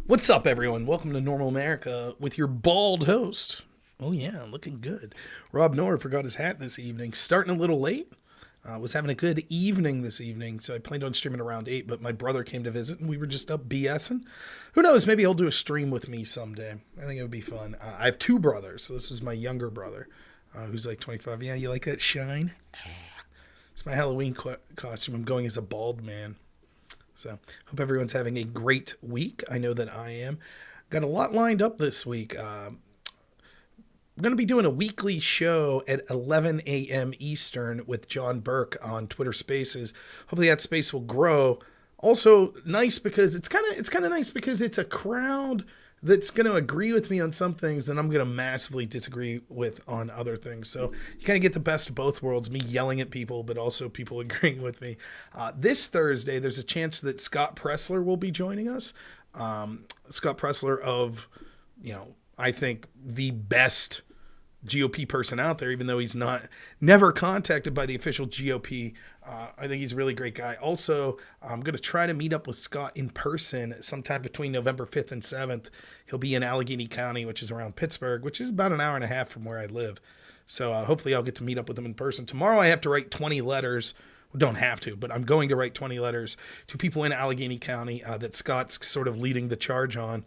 What's up, everyone? Welcome to Normal America with your bald host. Oh, yeah, looking good. robnoerr forgot his hat this evening. Starting a little late. Was having a good evening this evening, so I planned on streaming around 8, but my brother came to visit, and we were just up BSing. Who knows? Maybe he'll do a stream with me someday. I think it would be fun. I have two brothers, so this is my younger brother, who's like 25. Yeah, you like that shine? It's my Halloween costume. I'm going as a bald man. So, hope everyone's having a great week. I know that I am. Got a lot lined up this week. We're going to be doing a weekly show at 11 a.m. Eastern with John Burke on Twitter Spaces. Hopefully that space will grow. Also, nice because it's kind of nice because it's a crowd that's going to agree with me on some things and I'm going to massively disagree with on other things. So you kind of get the best of both worlds, me yelling at people, but also people agreeing with me. This Thursday, there's a chance that Scott Presler will be joining us. Scott Presler of, I think the best GOP person out there, even though he's never contacted by the official GOP. I think he's a really great guy. Also, I'm going to try to meet up with Scott in person sometime between November 5th and 7th. He'll be in Allegheny County, which is around Pittsburgh, which is about an hour and a half from where I live. So hopefully I'll get to meet up with him in person. Tomorrow I have to write 20 letters. Well, don't have to, but I'm going to write 20 letters to people in Allegheny County that Scott's sort of leading the charge on.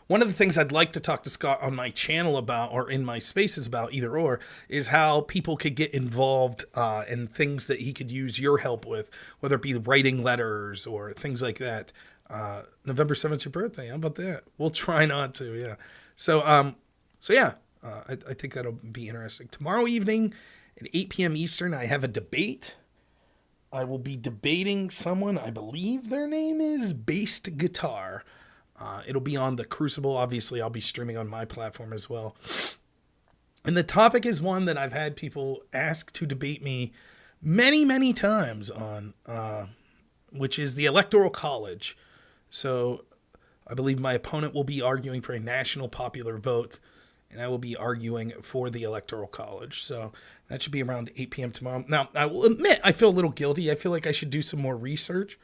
One of the things I'd like to talk to Scott on my channel about, or in my spaces about, either or, is how people could get involved in things that he could use your help with, whether it be writing letters or things like that. November 7th, your birthday. How about that? We'll try not to, yeah. So yeah, I think that'll be interesting. Tomorrow evening at 8 p.m. Eastern, I have a debate. I will be debating someone, I believe their name is Based Guitar. It'll be on the Crucible. Obviously, I'll be streaming on my platform as well. And the topic is one that I've had people ask to debate me many, many times on, which is the Electoral College. So I believe my opponent will be arguing for a national popular vote, and I will be arguing for the Electoral College. So that should be around 8 p.m. tomorrow. Now, I will admit, I feel a little guilty. I feel like I should do some more research.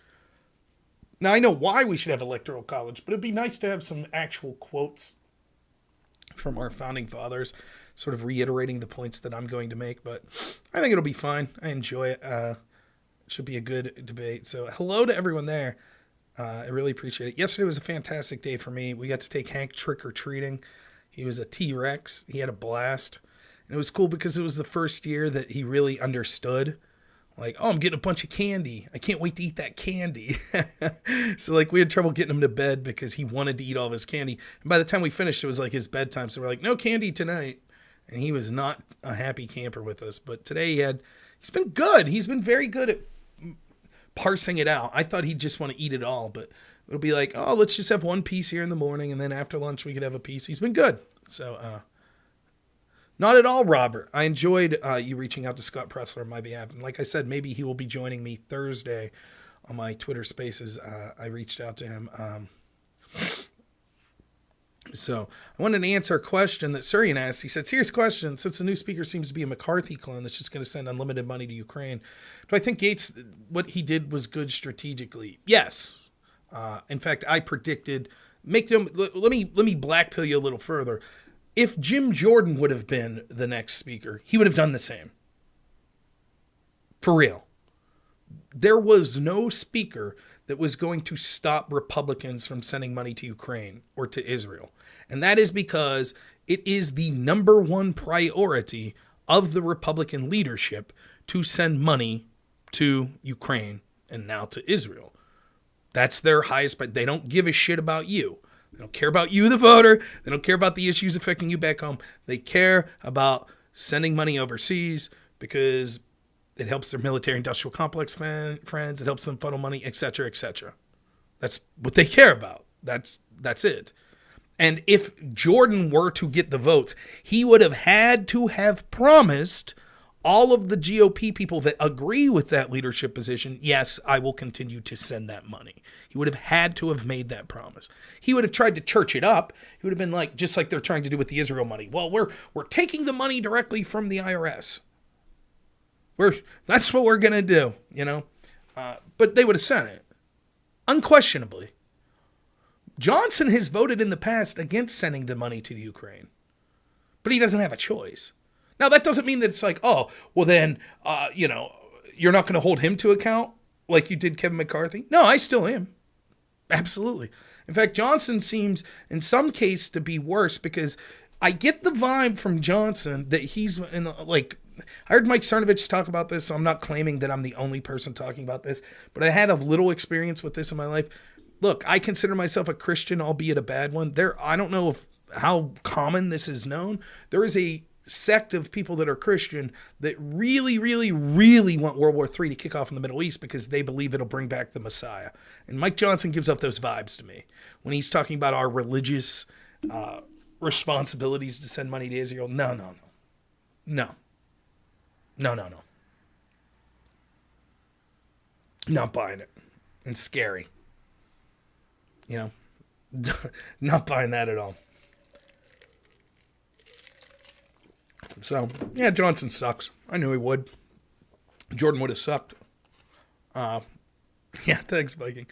Now, I know why we should have Electoral College, but it'd be nice to have some actual quotes from our founding fathers, sort of reiterating the points that I'm going to make, but I think it'll be fine. I enjoy it. It should be a good debate. So hello to everyone there. I really appreciate it. Yesterday was a fantastic day for me. We got to take Hank trick-or-treating. He was a T-Rex. He had a blast. And it was cool because it was the first year that he really understood. Like, oh, I'm getting a bunch of candy. I can't wait to eat that candy. So, we had trouble getting him to bed because he wanted to eat all of his candy. And by the time we finished, it was his bedtime. So we're like, no candy tonight. And he was not a happy camper with us. But today he's been good. He's been very good at parsing it out. I thought he'd just want to eat it all. But it'll be like, oh, let's just have one piece here in the morning. And then after lunch, we could have a piece. He's been good. So, not at all, Robert. I enjoyed you reaching out to Scott Presler on my behalf. And like I said, maybe he will be joining me Thursday on my Twitter Spaces. I reached out to him. So I wanted to answer a question that Surian asked. He said, serious question. Since the new speaker seems to be a McCarthy clone that's just going to send unlimited money to Ukraine, do I think Gates, what he did was good strategically? Yes. In fact, I predicted, let me blackpill you a little further. If Jim Jordan would have been the next speaker, he would have done the same. For real. There was no speaker that was going to stop Republicans from sending money to Ukraine or to Israel. And that is because it is the number one priority of the Republican leadership to send money to Ukraine and now to Israel. That's their highest, but they don't give a shit about you. They don't care about you, the voter. They don't care about the issues affecting you back home. They care about sending money overseas because it helps their military-industrial complex friends. It helps them funnel money, etc., etc. That's what they care about. That's it. And if Jordan were to get the votes, he would have had to have promised all of the GOP people that agree with that leadership position, yes, I will continue to send that money. He would have had to have made that promise. He would have tried to church it up. He would have been like, just like they're trying to do with the Israel money. Well, we're taking the money directly from the IRS. That's what we're going to do, But they would have sent it. Unquestionably. Johnson has voted in the past against sending the money to the Ukraine, but he doesn't have a choice. Now, that doesn't mean that it's like, oh, well then, you're not going to hold him to account like you did Kevin McCarthy. No, I still am. Absolutely. In fact, Johnson seems in some case to be worse because I get the vibe from Johnson that he's in I heard Mike Cernovich talk about this, so I'm not claiming that I'm the only person talking about this, but I had a little experience with this in my life. Look, I consider myself a Christian, albeit a bad one. I don't know how common this is known. There is a sect of people that are Christian that really, really, really want World War III to kick off in the Middle East because they believe it'll bring back the Messiah. And Mike Johnson gives off those vibes to me when he's talking about our religious responsibilities to send money to Israel. No. Not buying it. And scary. Not buying that at all. So, yeah, Johnson sucks. I knew he would. Jordan would have sucked. Yeah, thanks, Viking.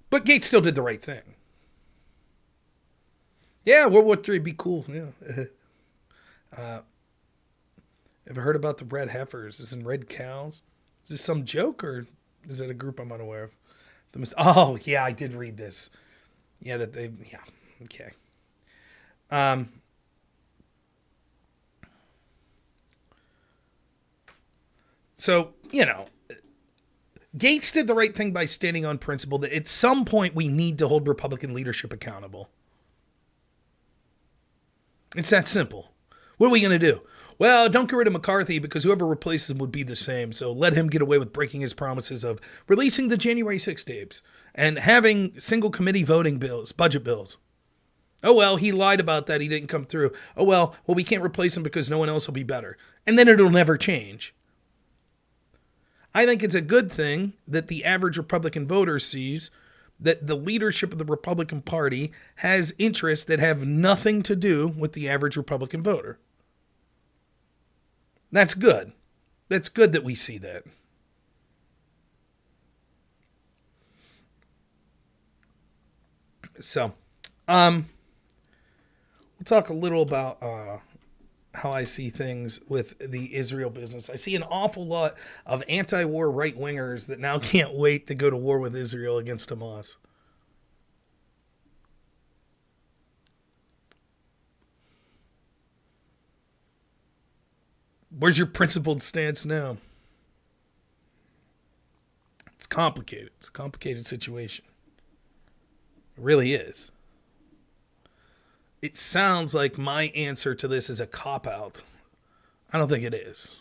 But Gates still did the right thing. Yeah, World War III would be cool. Yeah. Ever heard about the red heifers? Is in red cows? Is this some joke or is it a group I'm unaware of? Oh, yeah, I did read this. Yeah, okay. So, Gates did the right thing by standing on principle that at some point we need to hold Republican leadership accountable. It's that simple. What are we going to do? Well, don't get rid of McCarthy because whoever replaces him would be the same. So let him get away with breaking his promises of releasing the January 6 tapes and having single committee voting bills, budget bills. Oh, well, he lied about that. He didn't come through. Oh, well, we can't replace him because no one else will be better. And then it'll never change. I think it's a good thing that the average Republican voter sees that the leadership of the Republican Party has interests that have nothing to do with the average Republican voter. That's good. That's good that we see that. So, we'll talk a little about how I see things with the Israel business. I see an awful lot of anti-war right-wingers that now can't wait to go to war with Israel against Hamas. Where's your principled stance now? It's complicated. It's a complicated situation. It really is. It sounds like my answer to this is a cop-out. I don't think it is.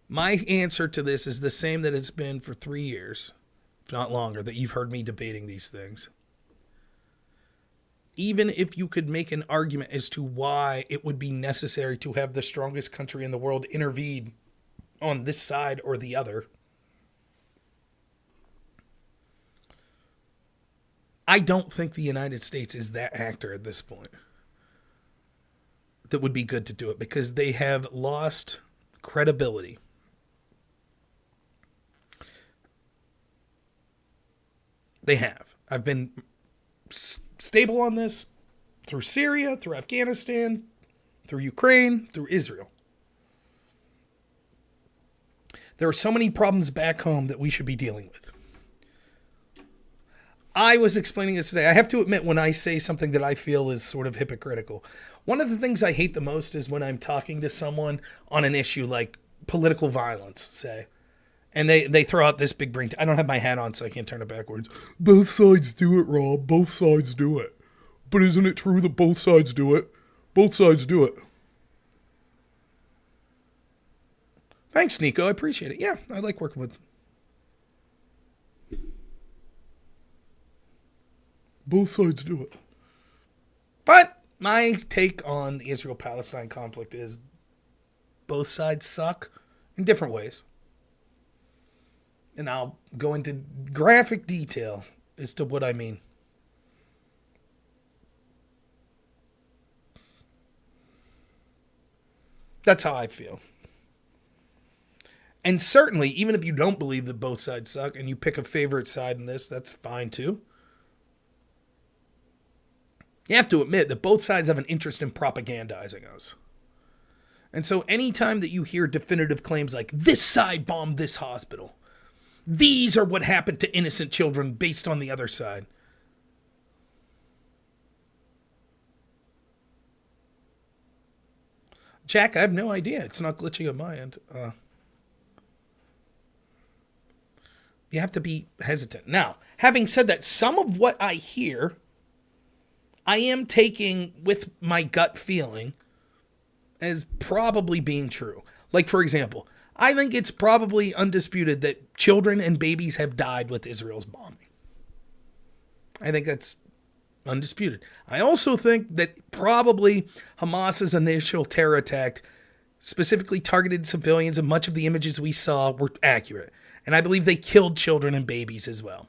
My answer to this is the same that it's been for 3 years, if not longer, that you've heard me debating these things. Even if you could make an argument as to why it would be necessary to have the strongest country in the world intervene on this side or the other, I don't think the United States is that actor at this point that would be good to do it because they have lost credibility. They have. I've been stable on this through Syria, through Afghanistan, through Ukraine, through Israel. There are so many problems back home that we should be dealing with. I was explaining this today. I have to admit when I say something that I feel is sort of hypocritical. One of the things I hate the most is when I'm talking to someone on an issue like political violence, say, and they throw out this big brain. I don't have my hat on, so I can't turn it backwards. Both sides do it, Rob. Both sides do it. But isn't it true that both sides do it? Both sides do it. Thanks, Nico. I appreciate it. Yeah, I like working with. Both sides do it. But my take on the Israel-Palestine conflict is both sides suck in different ways. And I'll go into graphic detail as to what I mean. That's how I feel. And certainly, even if you don't believe that both sides suck and you pick a favorite side in this, that's fine too. You have to admit that both sides have an interest in propagandizing us. And so anytime that you hear definitive claims like, this side bombed this hospital, these are what happened to innocent children based on the other side. Jack, I have no idea. It's not glitching on my end. You have to be hesitant. Now, having said that, some of what I hear, I am taking with my gut feeling as probably being true. Like, for example, I think it's probably undisputed that children and babies have died with Israel's bombing. I think that's undisputed. I also think that probably Hamas's initial terror attack specifically targeted civilians, and much of the images we saw were accurate. And I believe they killed children and babies as well.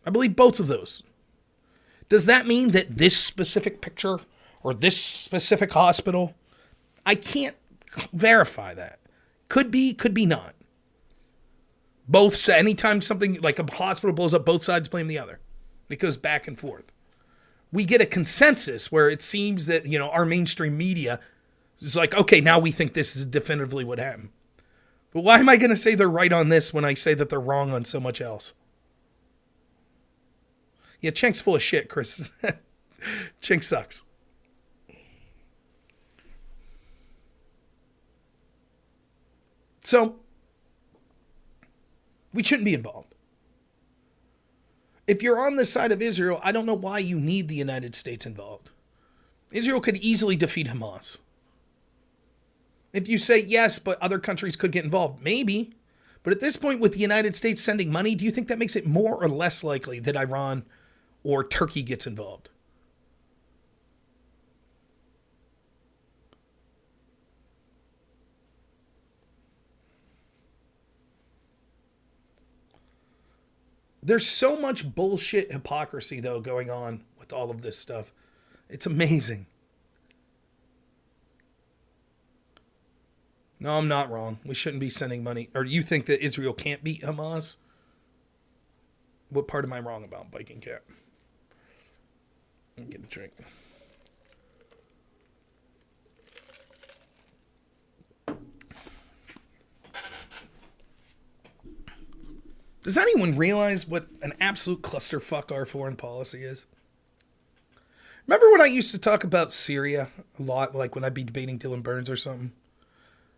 I believe both of those. Does that mean that this specific picture or this specific hospital? I can't verify that. Could be, could be not. Both, anytime something like a hospital blows up, both sides blame the other. It goes back and forth. We get a consensus where it seems that, our mainstream media is like, okay, now we think this is definitively what happened. But why am I going to say they're right on this when I say that they're wrong on so much else? Yeah, Cenk's full of shit, Chris. Cenk sucks. So, we shouldn't be involved. If you're on the side of Israel, I don't know why you need the United States involved. Israel could easily defeat Hamas. If you say yes, but other countries could get involved, maybe. But at this point, with the United States sending money, do you think that makes it more or less likely that Iran or Turkey gets involved? There's so much bullshit hypocrisy, though, going on with all of this stuff. It's amazing. No, I'm not wrong. We shouldn't be sending money. Or you think that Israel can't beat Hamas? What part am I wrong about, Viking Cat? Let me get a drink. Does anyone realize what an absolute clusterfuck our foreign policy is? Remember when I used to talk about Syria a lot, like when I'd be debating Dylan Burns or something?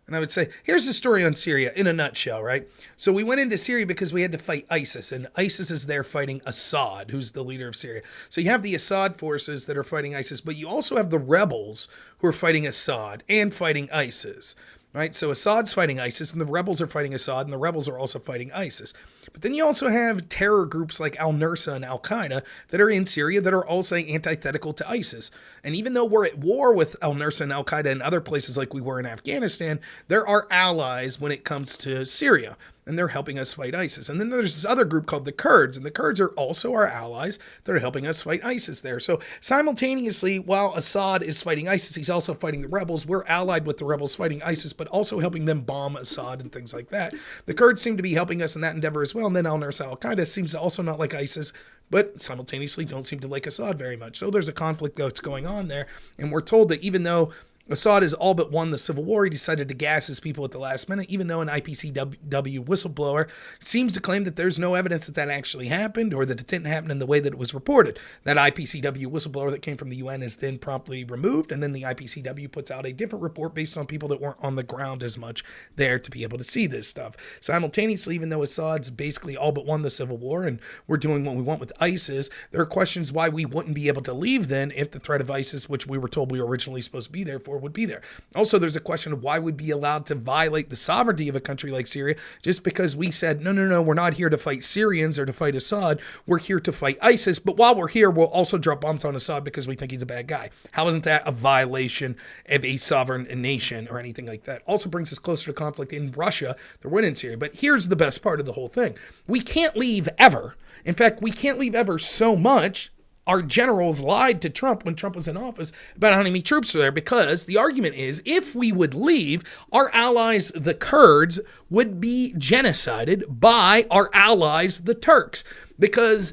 And I would say, here's the story on Syria in a nutshell, right? So we went into Syria because we had to fight ISIS, and ISIS is there fighting Assad, who's the leader of Syria. So you have the Assad forces that are fighting ISIS, but you also have the rebels who are fighting Assad and fighting ISIS, right? So Assad's fighting ISIS, and the rebels are fighting Assad, and the rebels are also fighting ISIS. But then you also have terror groups like al-Nusra and al-Qaeda that are in Syria that are also antithetical to ISIS. And even though we're at war with al-Nusra and al-Qaeda and other places like we were in Afghanistan, there are allies when it comes to Syria, and they're helping us fight ISIS. And then there's this other group called the Kurds, and the Kurds are also our allies that are helping us fight ISIS there. So simultaneously, while Assad is fighting ISIS, he's also fighting the rebels. We're allied with the rebels fighting ISIS, but also helping them bomb Assad and things like that. The Kurds seem to be helping us in that endeavor as well. And then al-Nusra al-Qaeda seems to also not like ISIS, but simultaneously don't seem to like Assad very much. So there's a conflict that's going on there. And we're told that even though Assad has all but won the civil war, he decided to gas his people at the last minute, even though an IPCW whistleblower seems to claim that there's no evidence that that actually happened or that it didn't happen in the way that it was reported. That IPCW whistleblower that came from the UN is then promptly removed, and then the IPCW puts out a different report based on people that weren't on the ground as much there to be able to see this stuff. Simultaneously, even though Assad's basically all but won the civil war and we're doing what we want with ISIS, there are questions why we wouldn't be able to leave then if the threat of ISIS, which we were told we were originally supposed to be there for, would be there. Also, there's a question of why we'd be allowed to violate the sovereignty of a country like Syria just because we said, no, we're not here to fight Syrians or to fight Assad. We're here to fight ISIS. But while we're here, we'll also drop bombs on Assad because we think he's a bad guy. How isn't that a violation of a sovereign nation or anything like that? Also brings us closer to conflict in Russia. They're winning Syria. But here's the best part of the whole thing. We can't leave ever. In fact, we can't leave ever so much our generals lied to Trump when Trump was in office about how many troops are there, because the argument is if we would leave, our allies, the Kurds, would be genocided by our allies, the Turks, because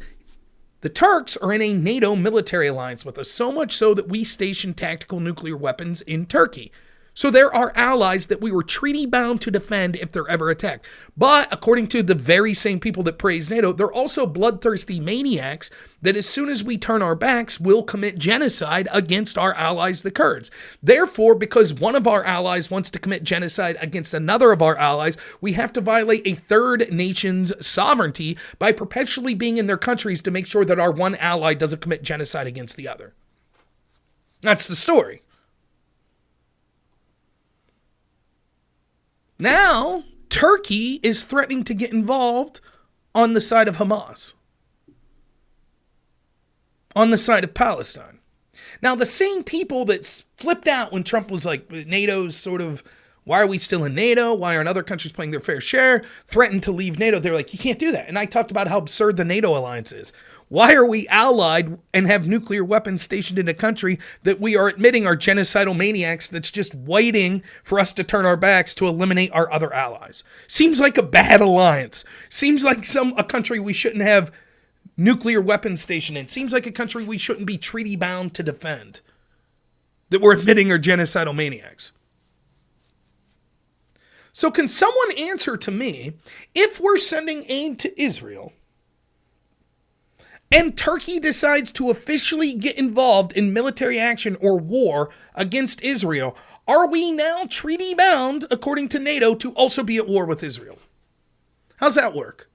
the Turks are in a NATO military alliance with us, so much so that we station tactical nuclear weapons in Turkey. So they're our allies that we were treaty bound to defend if they're ever attacked. But according to the very same people that praise NATO, they're also bloodthirsty maniacs that as soon as we turn our backs will commit genocide against our allies, the Kurds. Therefore, because one of our allies wants to commit genocide against another of our allies, we have to violate a third nation's sovereignty by perpetually being in their countries to make sure that our one ally doesn't commit genocide against the other. That's the story. Now, Turkey is threatening to get involved on the side of Hamas, on the side of Palestine. Now, the same people that flipped out when Trump was like, NATO's sort of, why are we still in NATO? Why aren't other countries playing their fair share? Threatened to leave NATO. They're like, you can't do that. And I talked about how absurd the NATO alliance is. Why are we allied and have nuclear weapons stationed in a country that we are admitting are genocidal maniacs that's just waiting for us to turn our backs to eliminate our other allies? Seems like a bad alliance. Seems like a country we shouldn't have nuclear weapons stationed in. Seems like a country we shouldn't be treaty bound to defend, that we're admitting are genocidal maniacs. So can someone answer to me, if we're sending aid to Israel and Turkey decides to officially get involved in military action or war against Israel, are we now treaty bound, according to NATO, to also be at war with Israel? How's that work?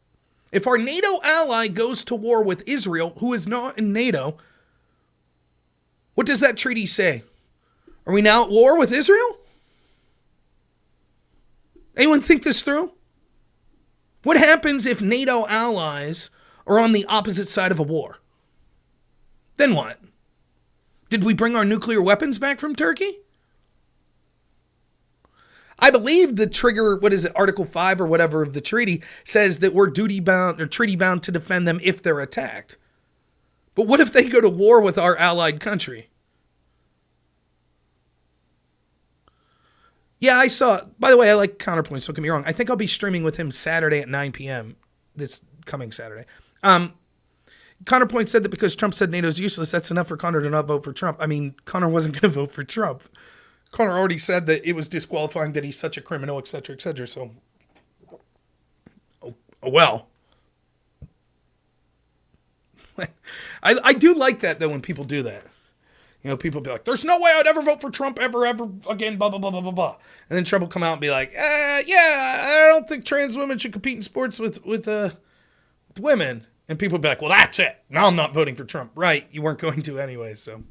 If our NATO ally goes to war with Israel, who is not in NATO, what does that treaty say? Are we now at war with Israel? Anyone think this through? What happens if NATO allies are on the opposite side of a war? Then what? Did we bring our nuclear weapons back from Turkey? I believe the trigger, Article 5 or whatever of the treaty says that we're duty bound or treaty bound to defend them if they're attacked. But what if they go to war with our allied country? Yeah, I saw, by the way, I like Counterpoint, so don't get me wrong. I think I'll be streaming with him Saturday at 9 p.m. this coming Saturday. Counterpoint said that because Trump said NATO's useless, that's enough for Connor to not vote for Trump. I mean, Connor wasn't going to vote for Trump. Connor already said that it was disqualifying, that he's such a criminal, etc., etc. So, oh well. I do like that, though, when people do that. You know, people be like, there's no way I'd ever vote for Trump ever again, blah, blah, blah, blah, blah, blah. And then Trump will come out and be like, yeah, I don't think trans women should compete in sports with women. And people will be like, well, that's it. Now I'm not voting for Trump. Right, you weren't going to anyway, so.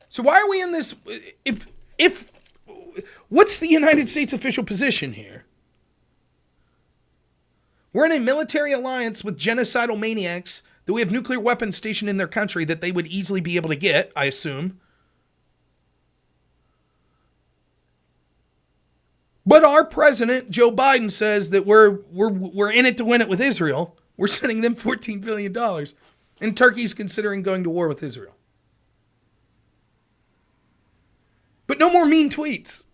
So why are we in this? If what's the United States official position here? We're in a military alliance with genocidal maniacs that we have nuclear weapons stationed in their country that they would easily be able to get, I assume. But our president, Joe Biden, says that we're in it to win it with Israel. We're sending them $14 billion. And Turkey's considering going to war with Israel. But no more mean tweets.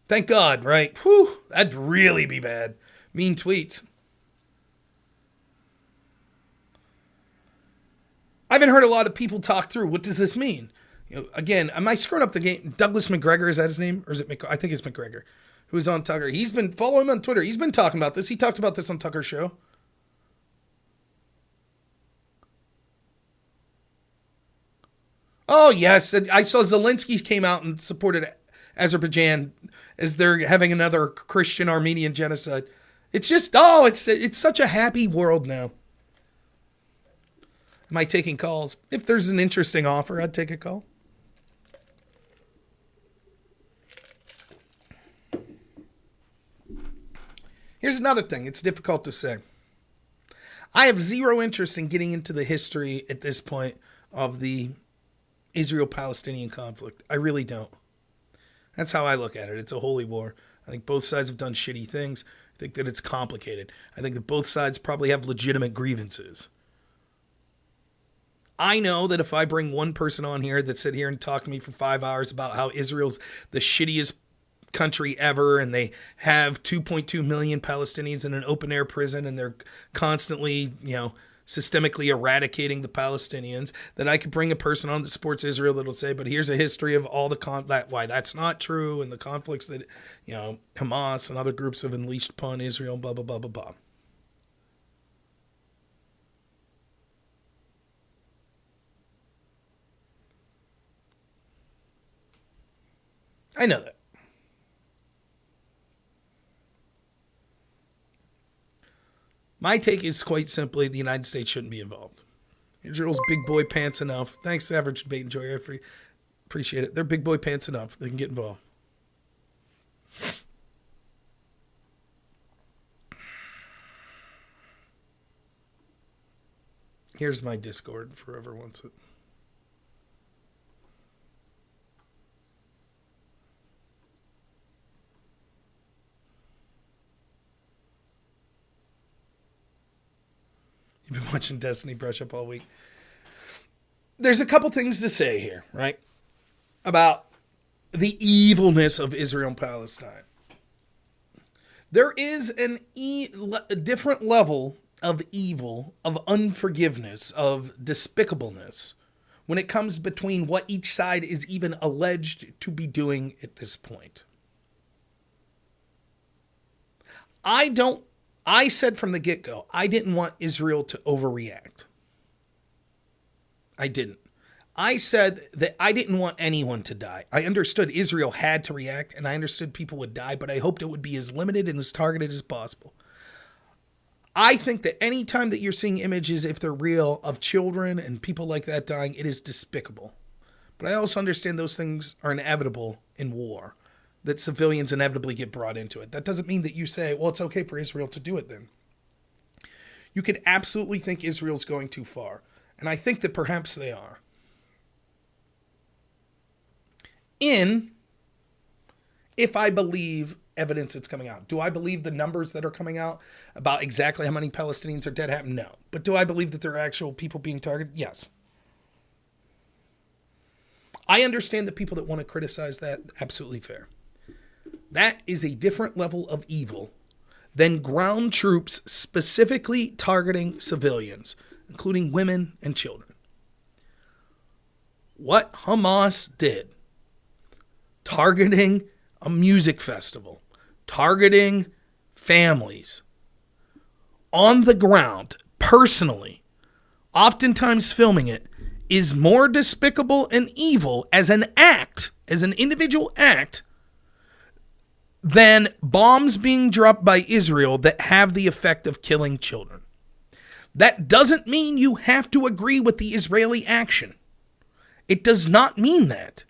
Thank God, right? Whew, that'd really be bad. Mean tweets. I haven't heard a lot of people talk through, what does this mean? You know, again, am I screwing up the game? Douglas McGregor, is that his name? Or is it I think it's McGregor, who's on Tucker. He's been, follow him on Twitter. He's been talking about this. He talked about this on Tucker's show. Oh, yes. I saw Zelensky came out and supported Azerbaijan as they're having another Christian Armenian genocide. It's just, it's such a happy world now. Am I taking calls? If there's an interesting offer, I'd take a call. Here's another thing. It's difficult to say. I have zero interest in getting into the history at this point of the Israel-Palestinian conflict. I really don't. That's how I look at it. It's a holy war. I think both sides have done shitty things. I think that it's complicated. I think that both sides probably have legitimate grievances. I know that if I bring one person on here that sit here and talk to me for 5 hours about how Israel's the shittiest country ever and they have 2.2 million Palestinians in an open air prison and they're constantly, systemically eradicating the Palestinians, then I could bring a person on that supports Israel that'll say, but here's a history of all the why that's not true and the conflicts that, Hamas and other groups have unleashed upon Israel, blah, blah, blah, blah, blah. I know that. My take is quite simply the United States shouldn't be involved. Israel's big boy pants enough. Thanks, Average Debate Enjoyer. I appreciate it. They're big boy pants enough. They can get involved. Here's my Discord for whoever wants it. You've been watching Destiny brush up all week. There's a couple things to say here, right? About the evilness of Israel and Palestine. There is a different level of evil, of unforgiveness, of despicableness when it comes between what each side is even alleged to be doing at this point. I said from the get-go, I didn't want Israel to overreact. I didn't. I said that I didn't want anyone to die. I understood Israel had to react, and I understood people would die, but I hoped it would be as limited and as targeted as possible. I think that any time that you're seeing images, if they're real, of children and people like that dying, it is despicable. But I also understand those things are inevitable in war, that civilians inevitably get brought into it. That doesn't mean that you say, well, it's okay for Israel to do it then. You could absolutely think Israel's going too far. And I think that perhaps they are. If I believe evidence that's coming out. Do I believe the numbers that are coming out about exactly how many Palestinians are dead happen? No. But do I believe that there are actual people being targeted? Yes. I understand the people that want to criticize that. Absolutely fair. That is a different level of evil than ground troops specifically targeting civilians, including women and children. What Hamas did, targeting a music festival, targeting families on the ground, personally, oftentimes filming it, is more despicable and evil as an act, as an individual act, than bombs being dropped by Israel that have the effect of killing children. That doesn't mean you have to agree with the Israeli action. It does not mean that.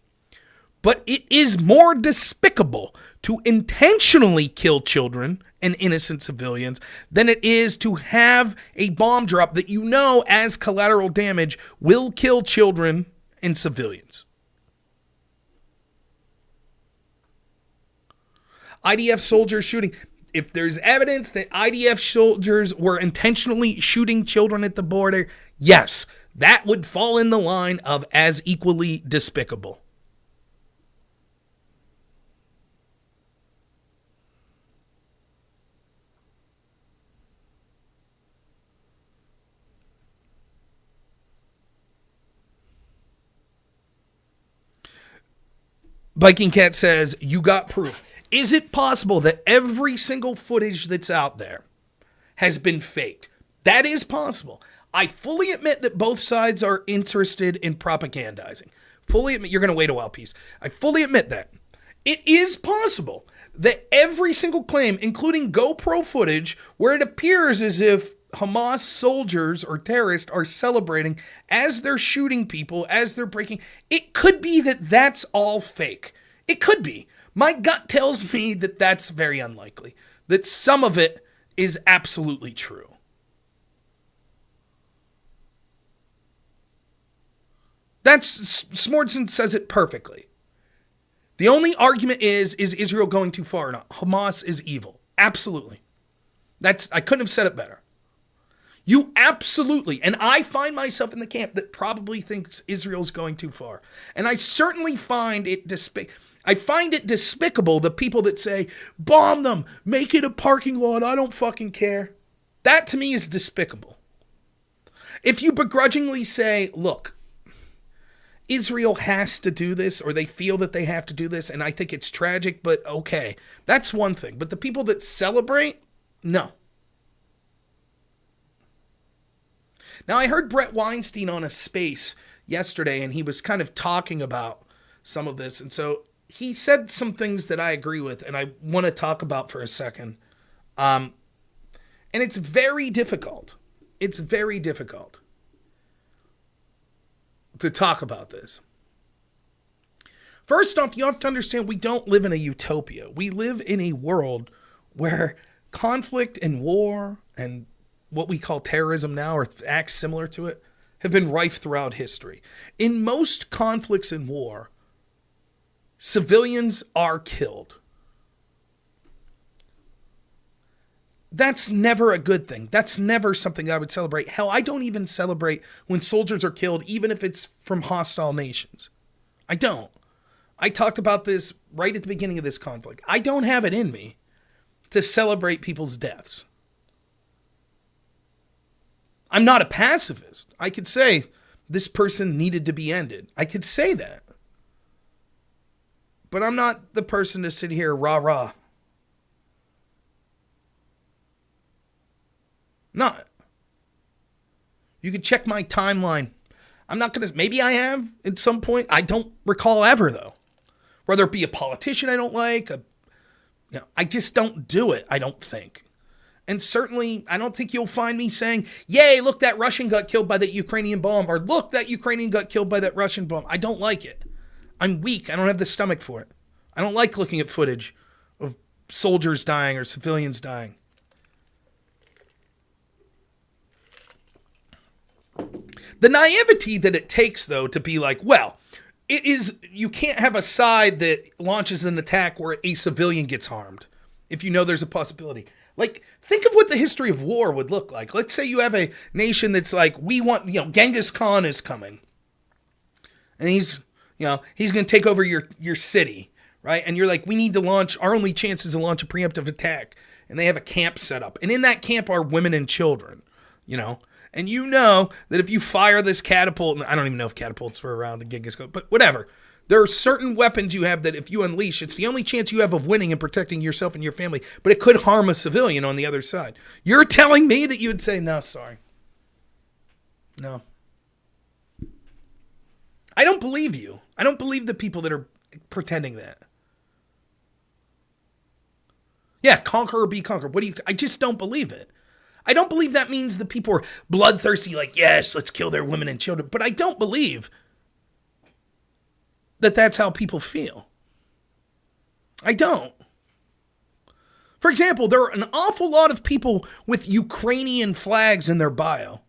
But it is more despicable to intentionally kill children and innocent civilians than it is to have a bomb drop that you know as collateral damage will kill children and civilians. IDF soldiers shooting. If there's evidence that IDF soldiers were intentionally shooting children at the border, yes, that would fall in the line of as equally despicable. Biking Cat says, you got proof. Is it possible that every single footage that's out there has been faked? That is possible. I fully admit that both sides are interested in propagandizing. Fully admit, you're going to wait a while, Peace. I fully admit that. It is possible that every single claim, including GoPro footage, where it appears as if Hamas soldiers or terrorists are celebrating as they're shooting people, as they're breaking, it could be that that's all fake. It could be. My gut tells me that that's very unlikely, that some of it is absolutely true. Smordson says it perfectly. The only argument is Israel going too far or not? Hamas is evil. Absolutely. I couldn't have said it better. You absolutely, and I find myself in the camp that probably thinks Israel's going too far. And I certainly find it despicable, the people that say, bomb them, make it a parking lot, I don't fucking care. That to me is despicable. If you begrudgingly say, look, Israel has to do this, or they feel that they have to do this, and I think it's tragic, but okay, that's one thing. But the people that celebrate, no. Now, I heard Brett Weinstein on a space yesterday, and he was kind of talking about some of this, and so he said some things that I agree with, and I want to talk about for a second. And it's very difficult. It's very difficult to talk about this. First off, you have to understand we don't live in a utopia. We live in a world where conflict and war and what we call terrorism now, or acts similar to it, have been rife throughout history. In most conflicts and war, civilians are killed. That's never a good thing. That's never something I would celebrate. Hell, I don't even celebrate when soldiers are killed, even if it's from hostile nations. I don't. I talked about this right at the beginning of this conflict. I don't have it in me to celebrate people's deaths. I'm not a pacifist. I could say this person needed to be ended. I could say that. But I'm not the person to sit here rah-rah. Not. You can check my timeline. I'm not going to, maybe I have at some point. I don't recall ever, though. Whether it be a politician I don't like, I just don't do it, I don't think. And certainly, I don't think you'll find me saying, yay, look, that Russian got killed by that Ukrainian bomb, or look, that Ukrainian got killed by that Russian bomb. I don't like it. I'm weak. I don't have the stomach for it. I don't like looking at footage of soldiers dying or civilians dying. The naivety that it takes, though, to be like, well, you can't have a side that launches an attack where a civilian gets harmed if you know there's a possibility. Like, think of what the history of war would look like. Let's say you have a nation that's like, we want, Genghis Khan is coming. And he's going to take over your city, right? And you're like, we need to launch, our only chance is to launch a preemptive attack. And they have a camp set up. And in that camp are women and children, And you know that if you fire this catapult, and I don't even know if catapults were around in Genghis Khan, but whatever. There are certain weapons you have that if you unleash, it's the only chance you have of winning and protecting yourself and your family, but it could harm a civilian on the other side. You're telling me that you would say, no, sorry. No. I don't believe you. I don't believe the people that are pretending that. Yeah, conquer or be conquered. I just don't believe it. I don't believe that means the people are bloodthirsty, like, yes, let's kill their women and children. But I don't believe that that's how people feel. I don't. For example, there are an awful lot of people with Ukrainian flags in their bio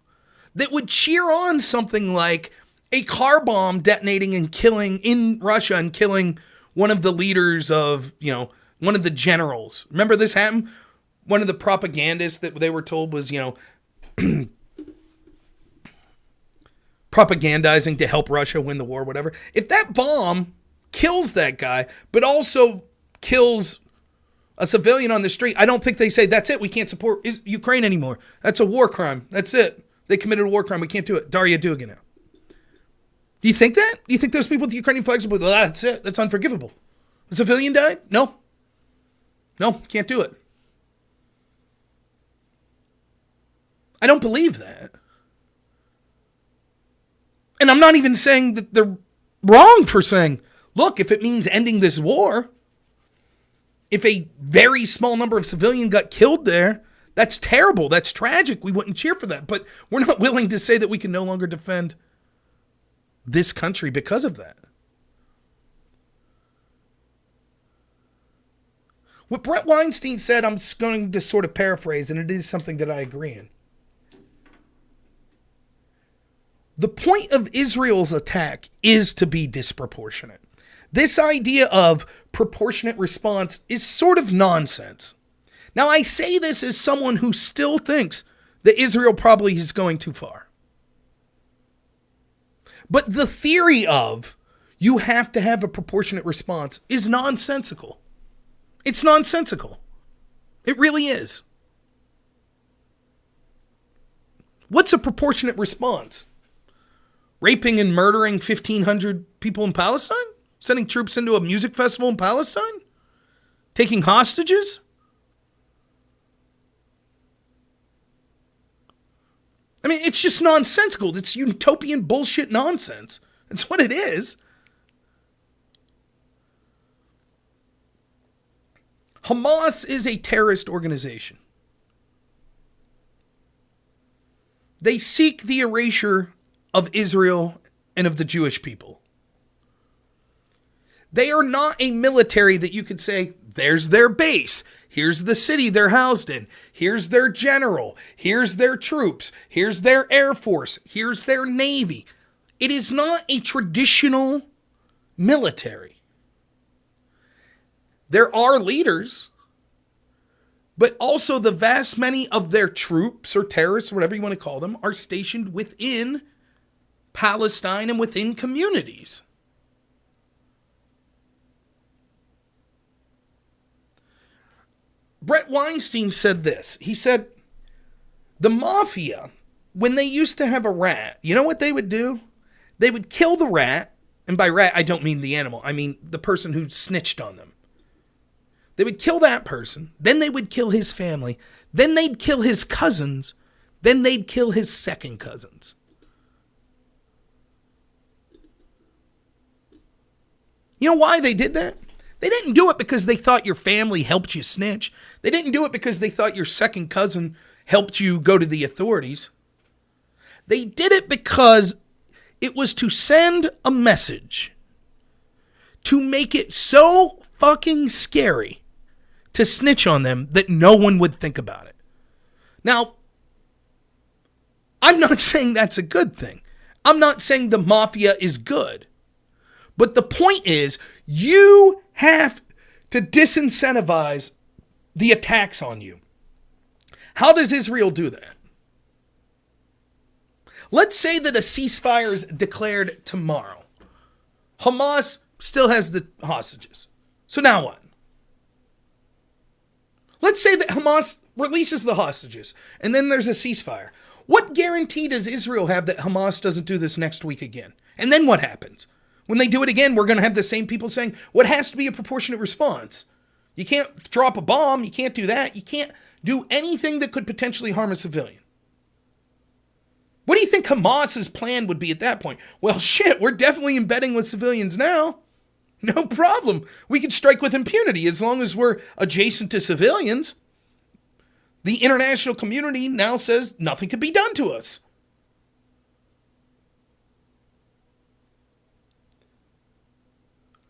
that would cheer on something like a car bomb detonating and killing in Russia and killing one of the leaders of, one of the generals. Remember this happened? One of the propagandists that they were told was, propagandizing to help Russia win the war, whatever. If that bomb kills that guy, but also kills a civilian on the street, I don't think they say, that's it, we can't support Ukraine anymore. That's a war crime. That's it. They committed a war crime. We can't do it. Daria Dugina. Do you think that? Do you think those people with the Ukrainian flags will be, well, that's it. That's unforgivable. A civilian died? No. No, can't do it. I don't believe that. And I'm not even saying that they're wrong for saying, look, if it means ending this war, if a very small number of civilians got killed there, that's terrible. That's tragic. We wouldn't cheer for that. But we're not willing to say that we can no longer defend this country because of that. What Brett Weinstein said, I'm just going to sort of paraphrase, and it is something that I agree in. The point of Israel's attack is to be disproportionate. This idea of proportionate response is sort of nonsense. Now, I say this as someone who still thinks that Israel probably is going too far. But the theory of you have to have a proportionate response is nonsensical. It's nonsensical. It really is. What's a proportionate response? Raping and murdering 1,500 people in Palestine? Sending troops into a music festival in Palestine? Taking hostages? I mean, it's just nonsensical. It's utopian bullshit nonsense. That's what it is. Hamas is a terrorist organization. They seek the erasure of Israel and of the Jewish people. They are not a military that you could say, there's their base. Here's the city they're housed in. Here's their general. Here's their troops. Here's their air force. Here's their navy. It is not a traditional military. There are leaders, but also the vast many of their troops or terrorists, or whatever you want to call them, are stationed within Palestine and within communities. Brett Weinstein said this. He said, the mafia, when they used to have a rat, you know what they would do? They would kill the rat, and by rat, I don't mean the animal. I mean the person who snitched on them. They would kill that person, then they would kill his family, then they'd kill his cousins, then they'd kill his second cousins. You know why they did that? They didn't do it because they thought your family helped you snitch. They didn't do it because they thought your second cousin helped you go to the authorities. They did it because it was to send a message to make it so fucking scary to snitch on them that no one would think about it. Now, I'm not saying that's a good thing. I'm not saying the mafia is good. But the point is, you have to disincentivize the attacks on you. How does Israel do that? Let's say that a ceasefire is declared tomorrow. Hamas still has the hostages. So now what? Let's say that Hamas releases the hostages, and then there's a ceasefire. What guarantee does Israel have that Hamas doesn't do this next week again? And then what happens? When they do it again, we're going to have the same people saying, well, it has to be a proportionate response. You can't drop a bomb. You can't do that. You can't do anything that could potentially harm a civilian. What do you think Hamas's plan would be at that point? Well, shit, we're definitely embedding with civilians now. No problem. We can strike with impunity as long as we're adjacent to civilians. The international community now says nothing could be done to us.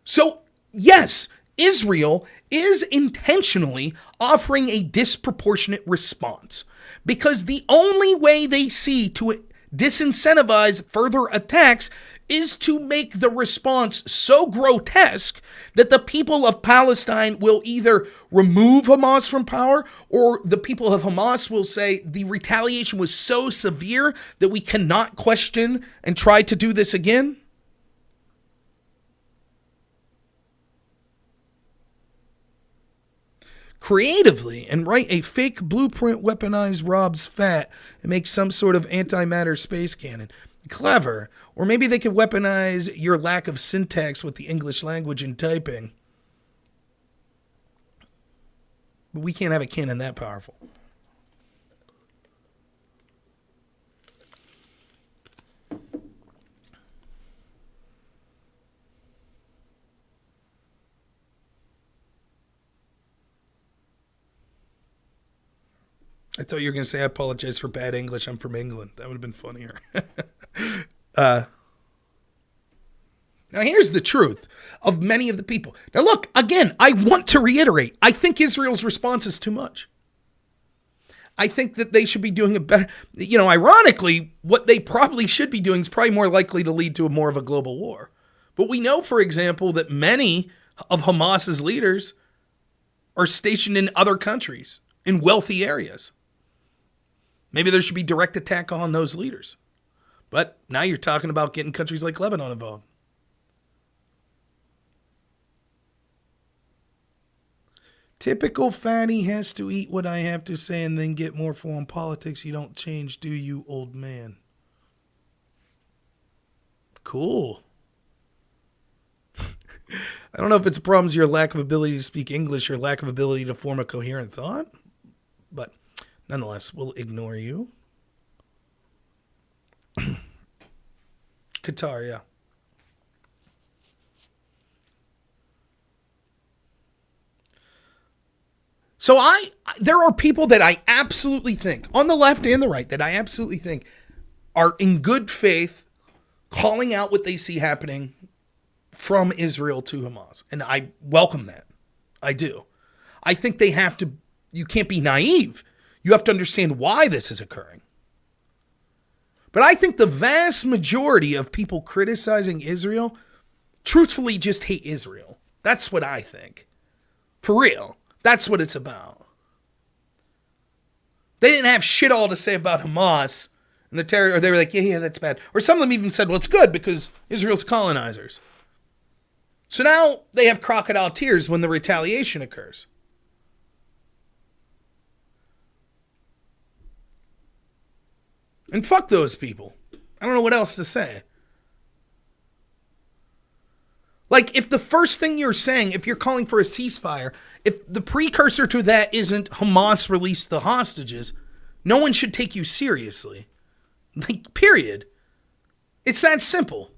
So, yes, Israel is intentionally offering a disproportionate response because the only way they see to disincentivize further attacks is to make the response so grotesque that the people of Palestine will either remove Hamas from power or the people of Hamas will say the retaliation was so severe that we cannot question and try to do this again. Creatively and write a fake blueprint, weaponize Rob's fat, and make some sort of antimatter space cannon. Clever. Or maybe they could weaponize your lack of syntax with the English language in typing. But we can't have a cannon that powerful. I thought you were going to say, I apologize for bad English. I'm from England. That would have been funnier. Now, here's the truth of many of the people. Now, look, again, I want to reiterate. I think Israel's response is too much. I think that they should be doing a better... ironically, what they probably should be doing is probably more likely to lead to more of a global war. But we know, for example, that many of Hamas's leaders are stationed in other countries. in wealthy areas. Maybe there should be direct attack on those leaders. But now you're talking about getting countries like Lebanon involved. Typical fatty has to eat what I have to say and then get more foreign politics. You don't change, do you, old man? Cool. I don't know if it's a problem, your lack of ability to speak English or lack of ability to form a coherent thought. But nonetheless, we'll ignore you. Qatar, yeah. So there are people that I absolutely think, on the left and the right, that I absolutely think are in good faith calling out what they see happening from Israel to Hamas. And I welcome that. I do. I think you can't be naive. You have to understand why this is occurring. But I think the vast majority of people criticizing Israel truthfully just hate Israel. That's what I think. For real. That's what it's about. They didn't have shit all to say about Hamas and the terror, or they were like, yeah, that's bad. Or some of them even said, well, it's good because Israel's colonizers. So now they have crocodile tears when the retaliation occurs. And fuck those people. I don't know what else to say. Like, if the first thing you're saying, if you're calling for a ceasefire, if the precursor to that isn't Hamas release the hostages, no one should take you seriously. Like, period. It's that simple.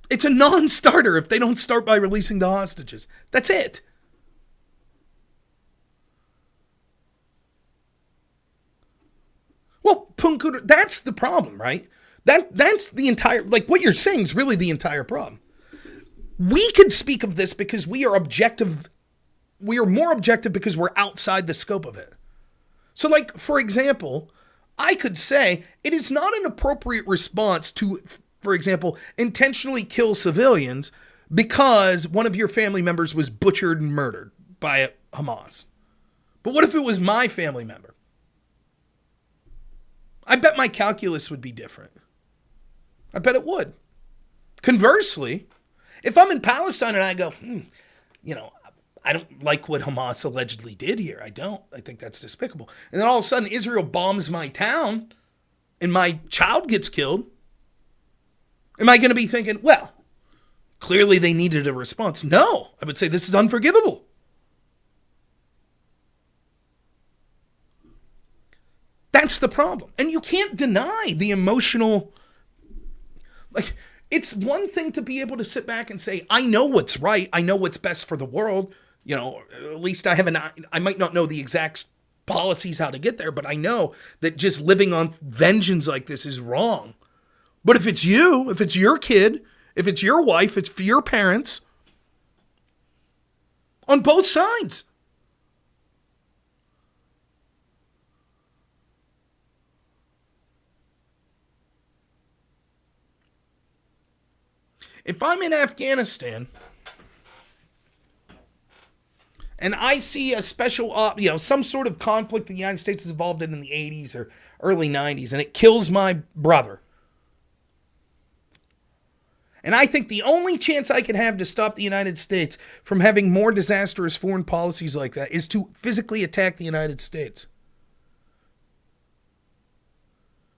It's a non-starter if they don't start by releasing the hostages. That's it. Well, Punkuder, that's the problem, right? That's the entire, like what you're saying is really the entire problem. We could speak of this because we are objective. We are more objective because we're outside the scope of it. So like, for example, I could say it is not an appropriate response to, for example, intentionally kill civilians because one of your family members was butchered and murdered by Hamas. But what if it was my family member? I bet my calculus would be different. I bet it would. Conversely, if I'm in Palestine and I go, I don't like what Hamas allegedly did here. I don't. I think that's despicable. And then all of a sudden Israel bombs my town and my child gets killed. Am I going to be thinking, well, clearly they needed a response? No. I would say this is unforgivable. That's the problem. And you can't deny the emotional, like, it's one thing to be able to sit back and say, I know what's right. I know what's best for the world. At least I might not know the exact policies how to get there, but I know that just living on vengeance like this is wrong. But if it's you, if it's your kid, if it's your wife, it's for your parents, on both sides. If I'm in Afghanistan and I see a special, some sort of conflict the United States is involved in the 80s or early 90s and it kills my brother, and I think the only chance I can have to stop the United States from having more disastrous foreign policies like that is to physically attack the United States.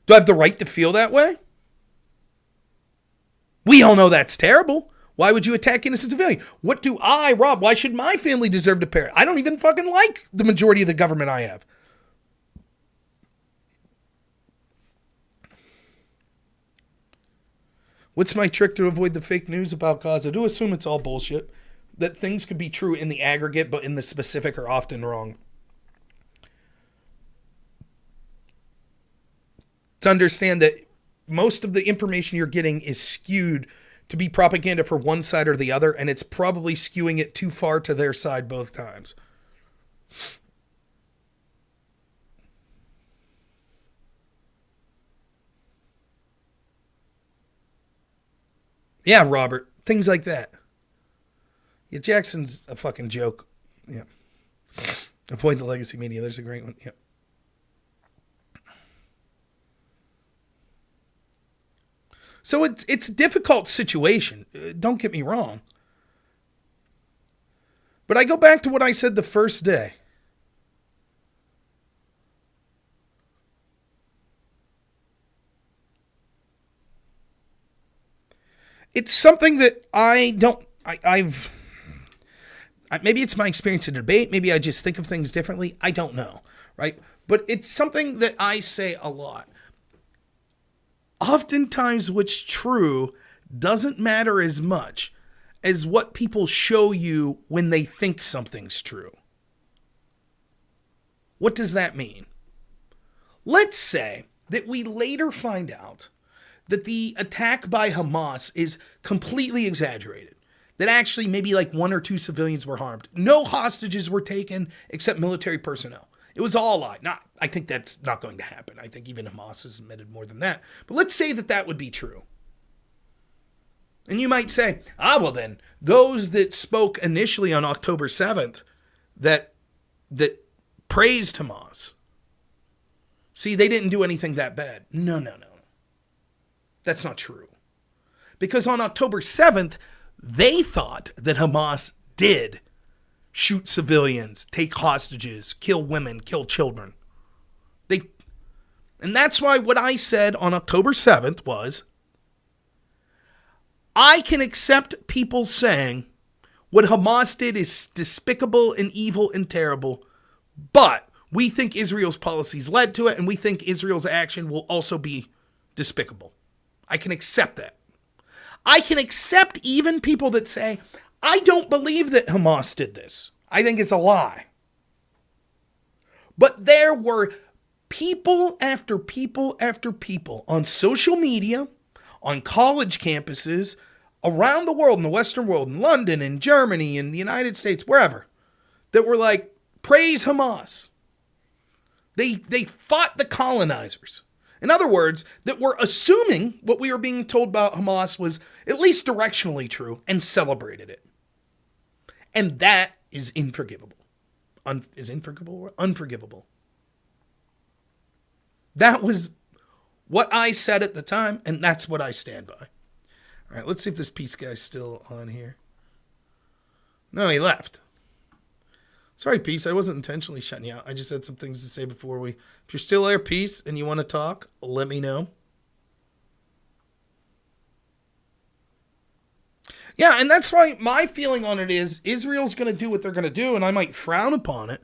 Do I have the right to feel that way? We all know that's terrible. Why would you attack innocent civilians? What do I, Rob, why should my family deserve to perish? I don't even fucking like the majority of the government I have. What's my trick to avoid the fake news about Gaza? To assume it's all bullshit. That things could be true in the aggregate, but in the specific are often wrong. To understand that most of the information you're getting is skewed to be propaganda for one side or the other, and it's probably skewing it too far to their side both times. Yeah, Robert, things like that. Yeah, Jackson's a fucking joke. Yeah. Avoid the legacy media. There's a great one. Yeah. So it's a difficult situation. Don't get me wrong. But I go back to what I said the first day. It's something that I've maybe it's my experience in debate. Maybe I just think of things differently. I don't know, right? But it's something that I say a lot. Oftentimes what's true doesn't matter as much as what people show you when they think something's true. What does that mean? Let's say that we later find out that the attack by Hamas is completely exaggerated. That actually maybe like 1 or 2 civilians were harmed. No hostages were taken except military personnel. It was all a lie. I think that's not going to happen. I think even Hamas has admitted more than that. But let's say that that would be true. And you might say, well then, those that spoke initially on October 7th that praised Hamas, see, they didn't do anything that bad. No. That's not true. Because on October 7th, they thought that Hamas did shoot civilians, take hostages, kill women, kill children. And that's why what I said on October 7th was, I can accept people saying what Hamas did is despicable and evil and terrible, but we think Israel's policies led to it, and we think Israel's action will also be despicable. I can accept that. I can accept even people that say, I don't believe that Hamas did this. I think it's a lie. But there were people after people after people on social media, on college campuses, around the world, in the Western world, in London, in Germany, in the United States, wherever, that were like, praise Hamas. They fought the colonizers. In other words, that were assuming what we were being told about Hamas was at least directionally true and celebrated it. And that is unforgivable. Unforgivable. That was what I said at the time, and that's what I stand by. All right, let's see if this Peace guy's still on here. No, he left. Sorry, Peace, I wasn't intentionally shutting you out. I just had some things to say before we... If you're still there, Peace, and you want to talk, let me know. Yeah, and that's why my feeling on it is Israel's going to do what they're going to do, and I might frown upon it,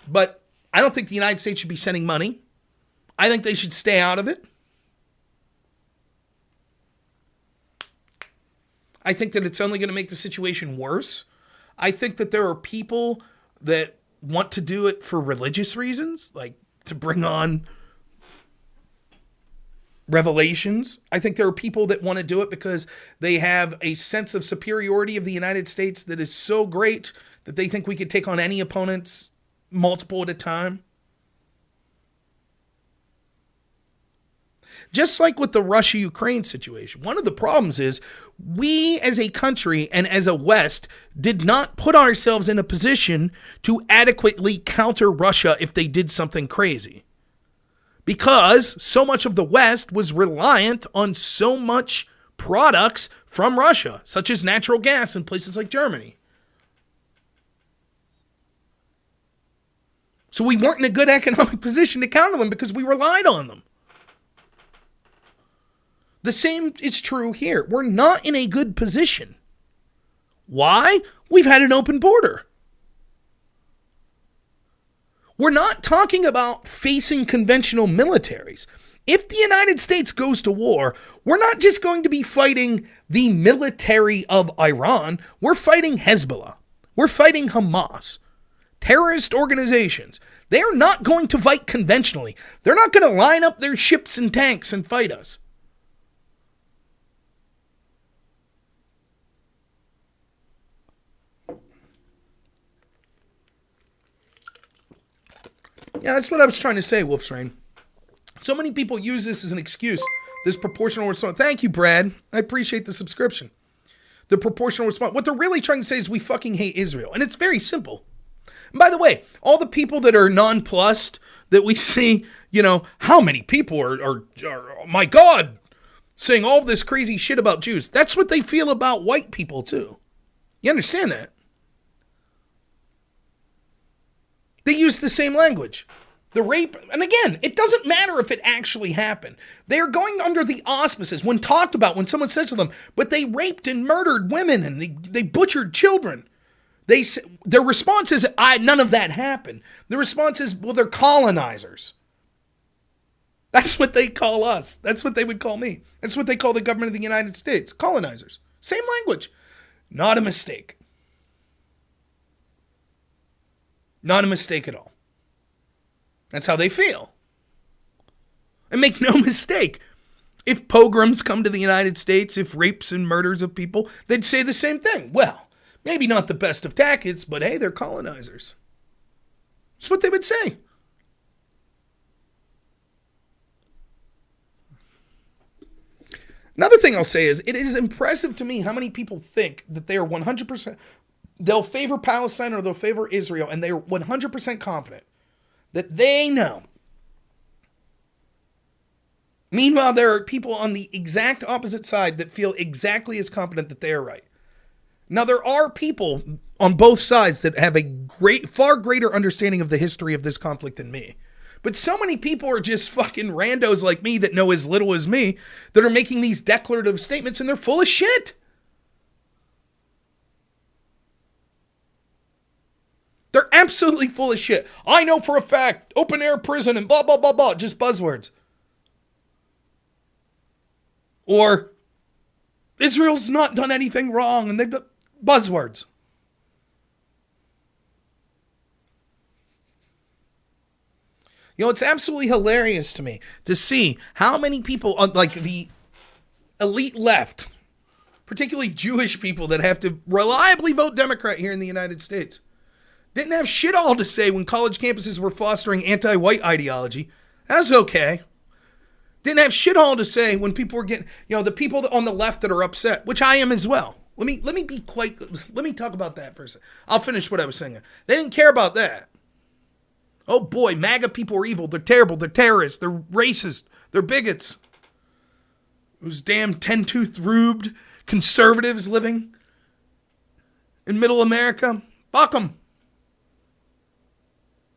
but I don't think the United States should be sending money. I think they should stay out of it. I think that it's only going to make the situation worse. I think that there are people that want to do it for religious reasons, like to bring on revelations. I think there are people that want to do it because they have a sense of superiority of the United States that is so great that they think we could take on any opponents multiple at a time. Just like with the Russia-Ukraine situation, one of the problems is we as a country and as a West did not put ourselves in a position to adequately counter Russia if they did something crazy. Because so much of the West was reliant on so much products from Russia, such as natural gas in places like Germany. So we weren't in a good economic position to counter them because we relied on them. The same is true here. We're not in a good position. Why? We've had an open border. We're not talking about facing conventional militaries. If the United States goes to war, we're not just going to be fighting the military of Iran. We're fighting Hezbollah. We're fighting Hamas. Terrorist organizations. They're not going to fight conventionally. They're not going to line up their ships and tanks and fight us. Yeah, that's what I was trying to say, Wolfstrain. So many people use this as an excuse, this proportional response. Thank you, Brad. I appreciate the subscription. the proportional response. What they're really trying to say is we fucking hate Israel. And it's very simple. And by the way, all the people that are nonplussed that we see, how many people are oh my God, saying all this crazy shit about Jews. That's what they feel about white people too. You understand that? They use the same language. The rape, and again, it doesn't matter if it actually happened. They are going under the auspices when talked about, when someone says to them, but they raped and murdered women and they butchered children. Their response is, none of that happened. The response is, well, they're colonizers. That's what they call us. That's what they would call me. That's what they call the government of the United States. Colonizers. Same language. Not a mistake. Not a mistake at all. That's how they feel. And make no mistake, if pogroms come to the United States, if rapes and murders of people, they'd say the same thing. Well, maybe not the best of tactics, but hey, they're colonizers. That's what they would say. Another thing I'll say is, it is impressive to me how many people think that they are 100%, they'll favor Palestine or they'll favor Israel, and they're 100% confident that they know. Meanwhile, there are people on the exact opposite side that feel exactly as confident that they are right. Now, there are people on both sides that have a far greater understanding of the history of this conflict than me. But so many people are just fucking randos like me that know as little as me that are making these declarative statements, and they're full of shit. They're absolutely full of shit. I know for a fact, open air prison and blah, blah, blah, blah. Just buzzwords. Or Israel's not done anything wrong and they've done buzzwords. It's absolutely hilarious to me to see how many people, like the elite left, particularly Jewish people that have to reliably vote Democrat here in the United States, didn't have shit all to say when college campuses were fostering anti-white ideology. That's okay. Didn't have shit all to say when people were getting, the people on the left that are upset, which I am as well. Let me talk about that for a second. I'll finish what I was saying. They didn't care about that. Oh boy, MAGA people are evil. They're terrible. They're terrorists. They're racist. They're bigots. Those damn 10-tooth rubed conservatives living in middle America. Fuck them.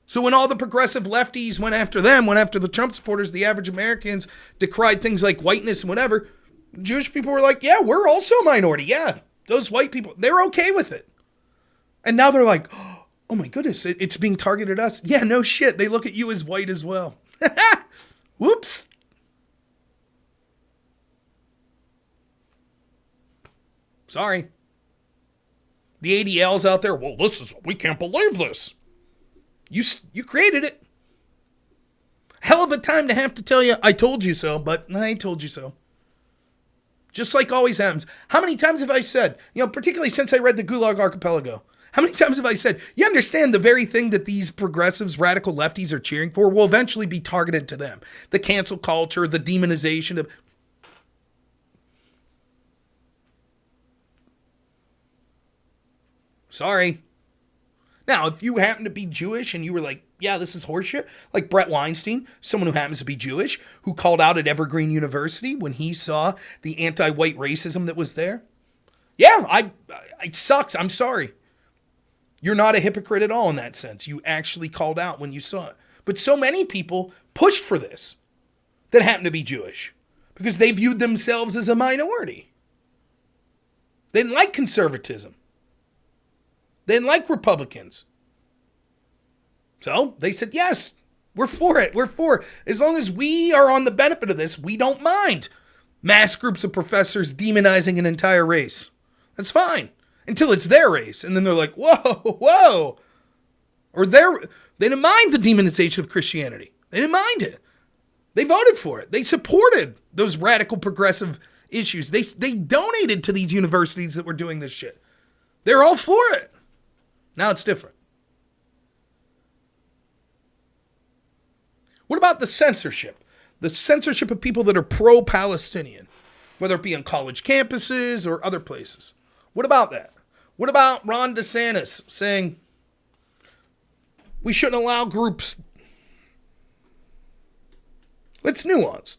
So when all the progressive lefties went after them, went after the Trump supporters, the average Americans decried things like whiteness and whatever, Jewish people were like, yeah, we're also a minority. Yeah, those white people, they're okay with it. And now they're like, oh my goodness, it's being targeted at us. Yeah, no shit. They look at you as white as well. Whoops. Sorry. The ADLs out there, well, we can't believe this. You created it. Hell of a time to have to tell you, I told you so, but I told you so. Just like always happens. How many times have I said, particularly since I read the Gulag Archipelago, how many times have I said, you understand the very thing that these progressives, radical lefties are cheering for will eventually be targeted to them. The cancel culture, the demonization of... Sorry. Now, if you happen to be Jewish and you were like, yeah, this is horseshit, like Brett Weinstein, someone who happens to be Jewish, who called out at Evergreen University when he saw the anti-white racism that was there. Yeah, it sucks. I'm sorry. You're not a hypocrite at all in that sense. You actually called out when you saw it. But so many people pushed for this that happen to be Jewish because they viewed themselves as a minority. They didn't like conservatism. They didn't like Republicans. So they said, yes, we're for it. We're for it. As long as we are on the benefit of this, we don't mind mass groups of professors demonizing an entire race. That's fine. Until it's their race. And then they're like, whoa. Or they didn't mind the demonization of Christianity. They didn't mind it. They voted for it. They supported those radical progressive issues. They donated to these universities that were doing this shit. They're all for it. Now it's different. What about the censorship? The censorship of people that are pro-Palestinian, whether it be on college campuses or other places. What about that? What about Ron DeSantis saying we shouldn't allow groups? It's nuanced.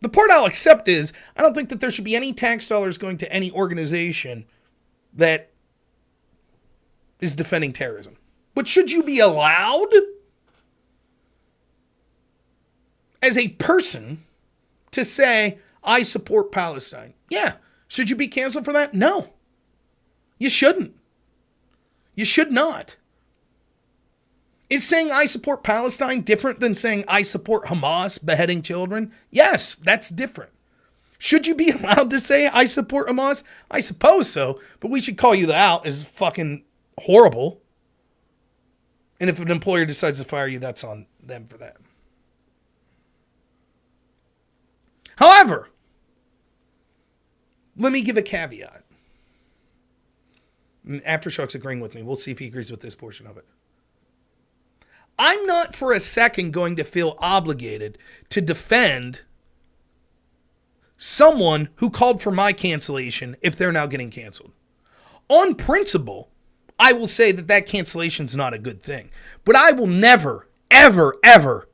The part I'll accept is I don't think that there should be any tax dollars going to any organization that is defending terrorism. But should you be allowed as a person to say, I support Palestine? Yeah. Should you be canceled for that? No. You shouldn't. You should not. Is saying I support Palestine different than saying I support Hamas beheading children? Yes, that's different. Should you be allowed to say I support Hamas? I suppose so, but we should call you out as fucking horrible. And if an employer decides to fire you, that's on them for that. However, let me give a caveat. Aftershock's agreeing with me. We'll see if he agrees with this portion of it. I'm not for a second going to feel obligated to defend someone who called for my cancellation if they're now getting canceled. On principle, I will say that that cancellation is not a good thing. But I will never, ever, ever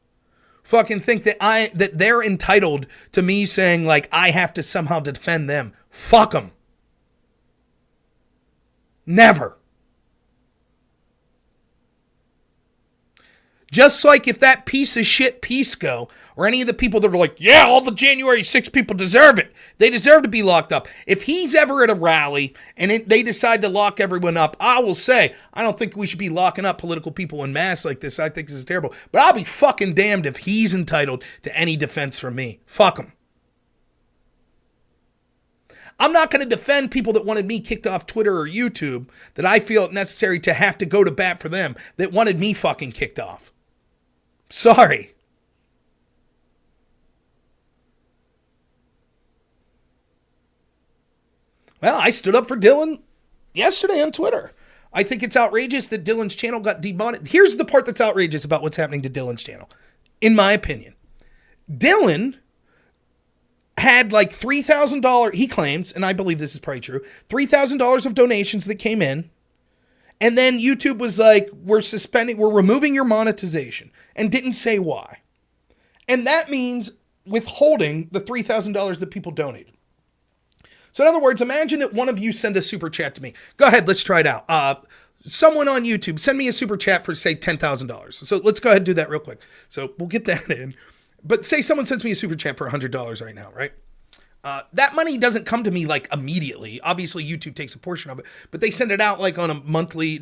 fucking think that they're entitled to me saying like I have to somehow defend them. Fuck them. Never. Just like if that piece of shit Pisco or any of the people that are like, yeah, all the January 6 people deserve it. They deserve to be locked up. If he's ever at a rally and they decide to lock everyone up, I will say, I don't think we should be locking up political people en masse like this. I think this is terrible. But I'll be fucking damned if he's entitled to any defense from me. Fuck him. I'm not going to defend people that wanted me kicked off Twitter or YouTube that I feel it necessary to have to go to bat for them that wanted me fucking kicked off. Sorry. Well, I stood up for Dylan yesterday on Twitter. I think it's outrageous that Dylan's channel got demonetized. Here's the part that's outrageous about what's happening to Dylan's channel, in my opinion. Dylan had like $3,000, he claims, and I believe this is probably true, $3,000 of donations that came in. And then YouTube was like, we're removing your monetization, and didn't say why. And that means withholding the $3,000 that people donated. So in other words, imagine that one of you send a super chat to me. Go ahead, let's try it out. Someone on YouTube, send me a super chat for, say, $10,000. So let's go ahead and do that real quick. So we'll get that in. But say someone sends me a super chat for $100 right now, right? That money doesn't come to me like immediately. Obviously, YouTube takes a portion of it, but they send it out like on a monthly.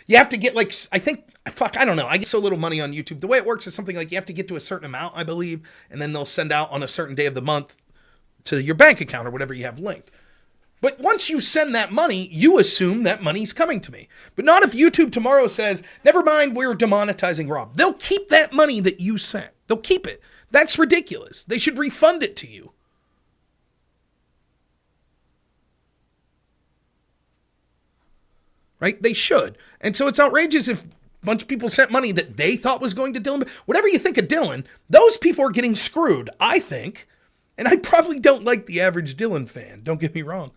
You have to get like, I don't know. I get so little money on YouTube. The way it works is something like you have to get to a certain amount, I believe, and then they'll send out on a certain day of the month to your bank account or whatever you have linked. But once you send that money, you assume that money's coming to me. But not if YouTube tomorrow says, never mind, we're demonetizing Rob. They'll keep that money that you sent. They'll keep it. That's ridiculous. They should refund it to you. Right? They should. And so it's outrageous if a bunch of people sent money that they thought was going to Dylan. Whatever you think of Dylan, those people are getting screwed, I think. And I probably don't like the average Dylan fan. Don't get me wrong.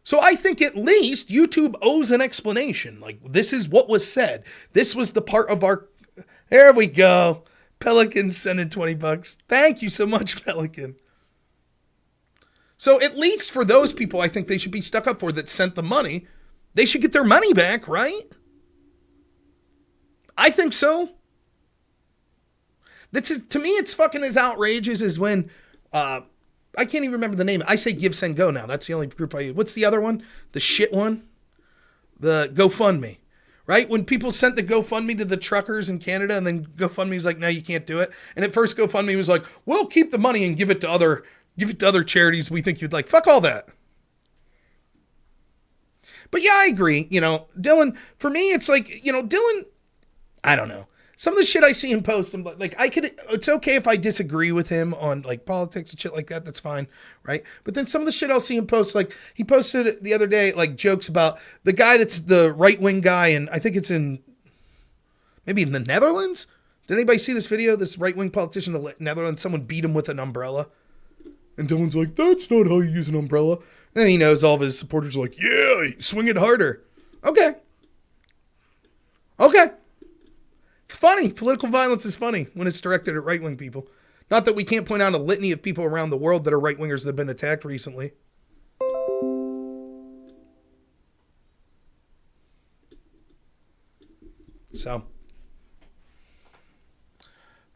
So I think at least YouTube owes an explanation. Like, this is what was said. This was the part of our... There we go. Pelican sending $20. Thank you so much, Pelican. So at least for those people, I think they should be stuck up for that sent the money. They should get their money back, right? I think so. To me, it's fucking as outrageous as when, I can't even remember the name. I say Give, Send, Go now. That's the only group I use. What's the other one? The shit one? The GoFundMe, right? When people sent the GoFundMe to the truckers in Canada and then GoFundMe was like, no, you can't do it. And at first GoFundMe was like, we'll keep the money and give it to other charities we think you'd like. Fuck all that. But yeah, I agree. Dylan, for me, it's like, Dylan, I don't know. Some of the shit I see him post, I'm like, it's okay if I disagree with him on like politics and shit like that. That's fine. Right. But then some of the shit I'll see him post, like he posted the other day, like jokes about the guy that's the right wing guy. And I think it's maybe in the Netherlands. Did anybody see this video? This right wing politician in the Netherlands, someone beat him with an umbrella. And Dylan's like, that's not how you use an umbrella. And then he knows all of his supporters are like, yeah, swing it harder. Okay. It's funny. Political violence is funny when it's directed at right-wing people. Not that we can't point out a litany of people around the world that are right-wingers that have been attacked recently. So,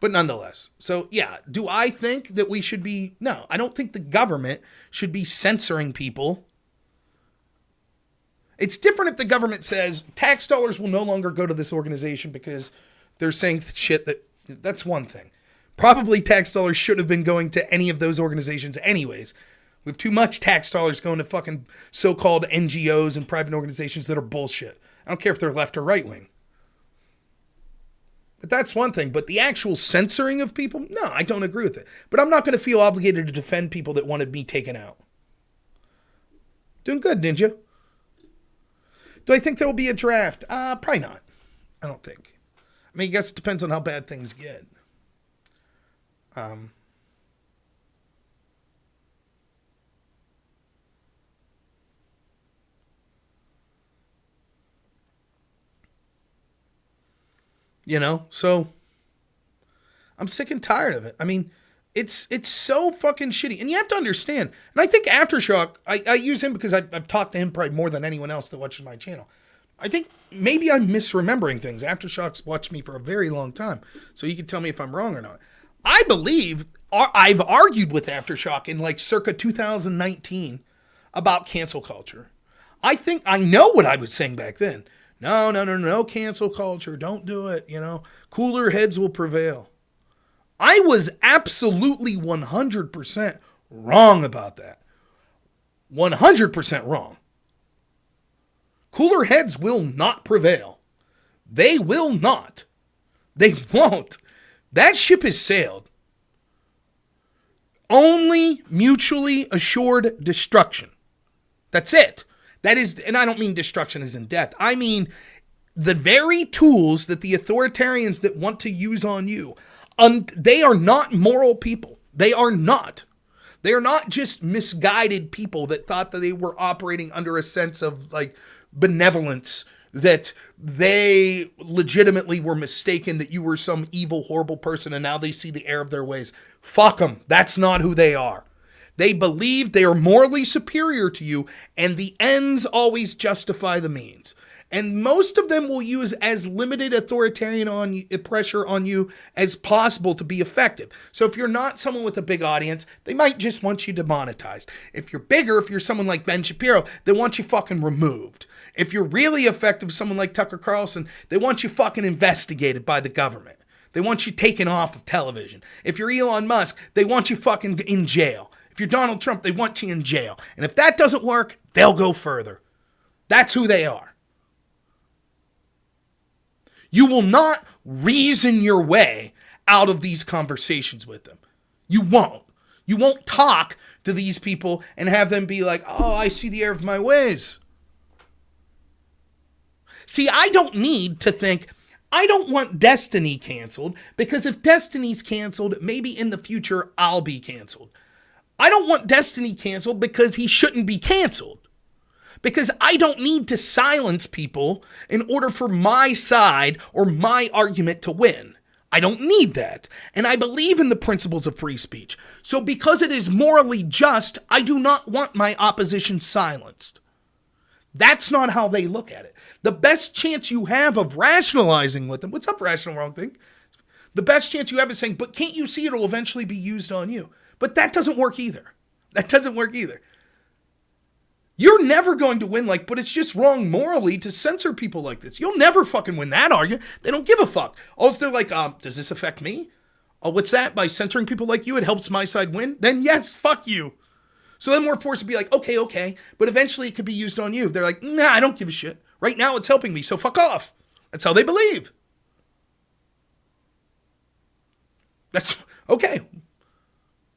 but nonetheless. So, yeah, do I think that we should be... No, I don't think the government should be censoring people. It's different if the government says tax dollars will no longer go to this organization because they're saying shit that... That's one thing. Probably tax dollars should have been going to any of those organizations anyways. We have too much tax dollars going to fucking so-called NGOs and private organizations that are bullshit. I don't care if they're left or right-wing. But that's one thing. But the actual censoring of people, no, I don't agree with it. But I'm not going to feel obligated to defend people that wanted me taken out. Doing good, Ninja. Do I think there will be a draft? Probably not. I don't think. I mean, I guess it depends on how bad things get. You know, so I'm sick and tired of it. I mean, it's so fucking shitty. And you have to understand, and I think Aftershock, I use him because I've talked to him probably more than anyone else that watches my channel. I think maybe I'm misremembering things. Aftershock's watched me for a very long time, so you can tell me if I'm wrong or not. I believe I've argued with Aftershock in like circa 2019 about cancel culture. I think I know what I was saying back then. No, cancel culture. Don't do it. You know, cooler heads will prevail. I was absolutely 100% wrong about that. 100% wrong. Cooler heads will not prevail. They will not. They won't. That ship has sailed. Only mutually assured destruction. That's it. That is, and I don't mean destruction as in death. I mean the very tools that the authoritarians that want to use on you, they are not moral people. They are not. They are not just misguided people that thought that they were operating under a sense of like benevolence, that they legitimately were mistaken that you were some evil, horrible person and now they see the error of their ways. Fuck them. That's not who they are. They believe they are morally superior to you, and the ends always justify the means. And most of them will use as limited authoritarian pressure on you as possible to be effective. So if you're not someone with a big audience, they might just want you demonetized. If you're bigger, if you're someone like Ben Shapiro, they want you fucking removed. If you're really effective, someone like Tucker Carlson, they want you fucking investigated by the government. They want you taken off of television. If you're Elon Musk, they want you fucking in jail. If you're Donald Trump, they want you in jail. And if that doesn't work, they'll go further. That's who they are. You will not reason your way out of these conversations with them. You won't. You won't talk to these people and have them be like, oh, I see the error of my ways. See, I don't need to think, I don't want Destiny canceled, because if Destiny's canceled, maybe in the future I'll be canceled. I don't want Destiny canceled because he shouldn't be canceled. Because I don't need to silence people in order for my side or my argument to win. I don't need that. And I believe in the principles of free speech. So because it is morally just, I do not want my opposition silenced. That's not how they look at it. The best chance you have of rationalizing with them, what's up, rational wrong thing? The best chance you have is saying, but can't you see it'll eventually be used on you? But that doesn't work either. That doesn't work either. You're never going to win but it's just wrong morally to censor people like this. You'll never fucking win that argument. They don't give a fuck. Also, they're like, does this affect me? Oh, what's that? By censoring people like you, it helps my side win? Then yes, fuck you. So then we're forced to be like, okay, but eventually it could be used on you. They're like, nah, I don't give a shit. Right now it's helping me, so fuck off. That's how they believe. That's, okay.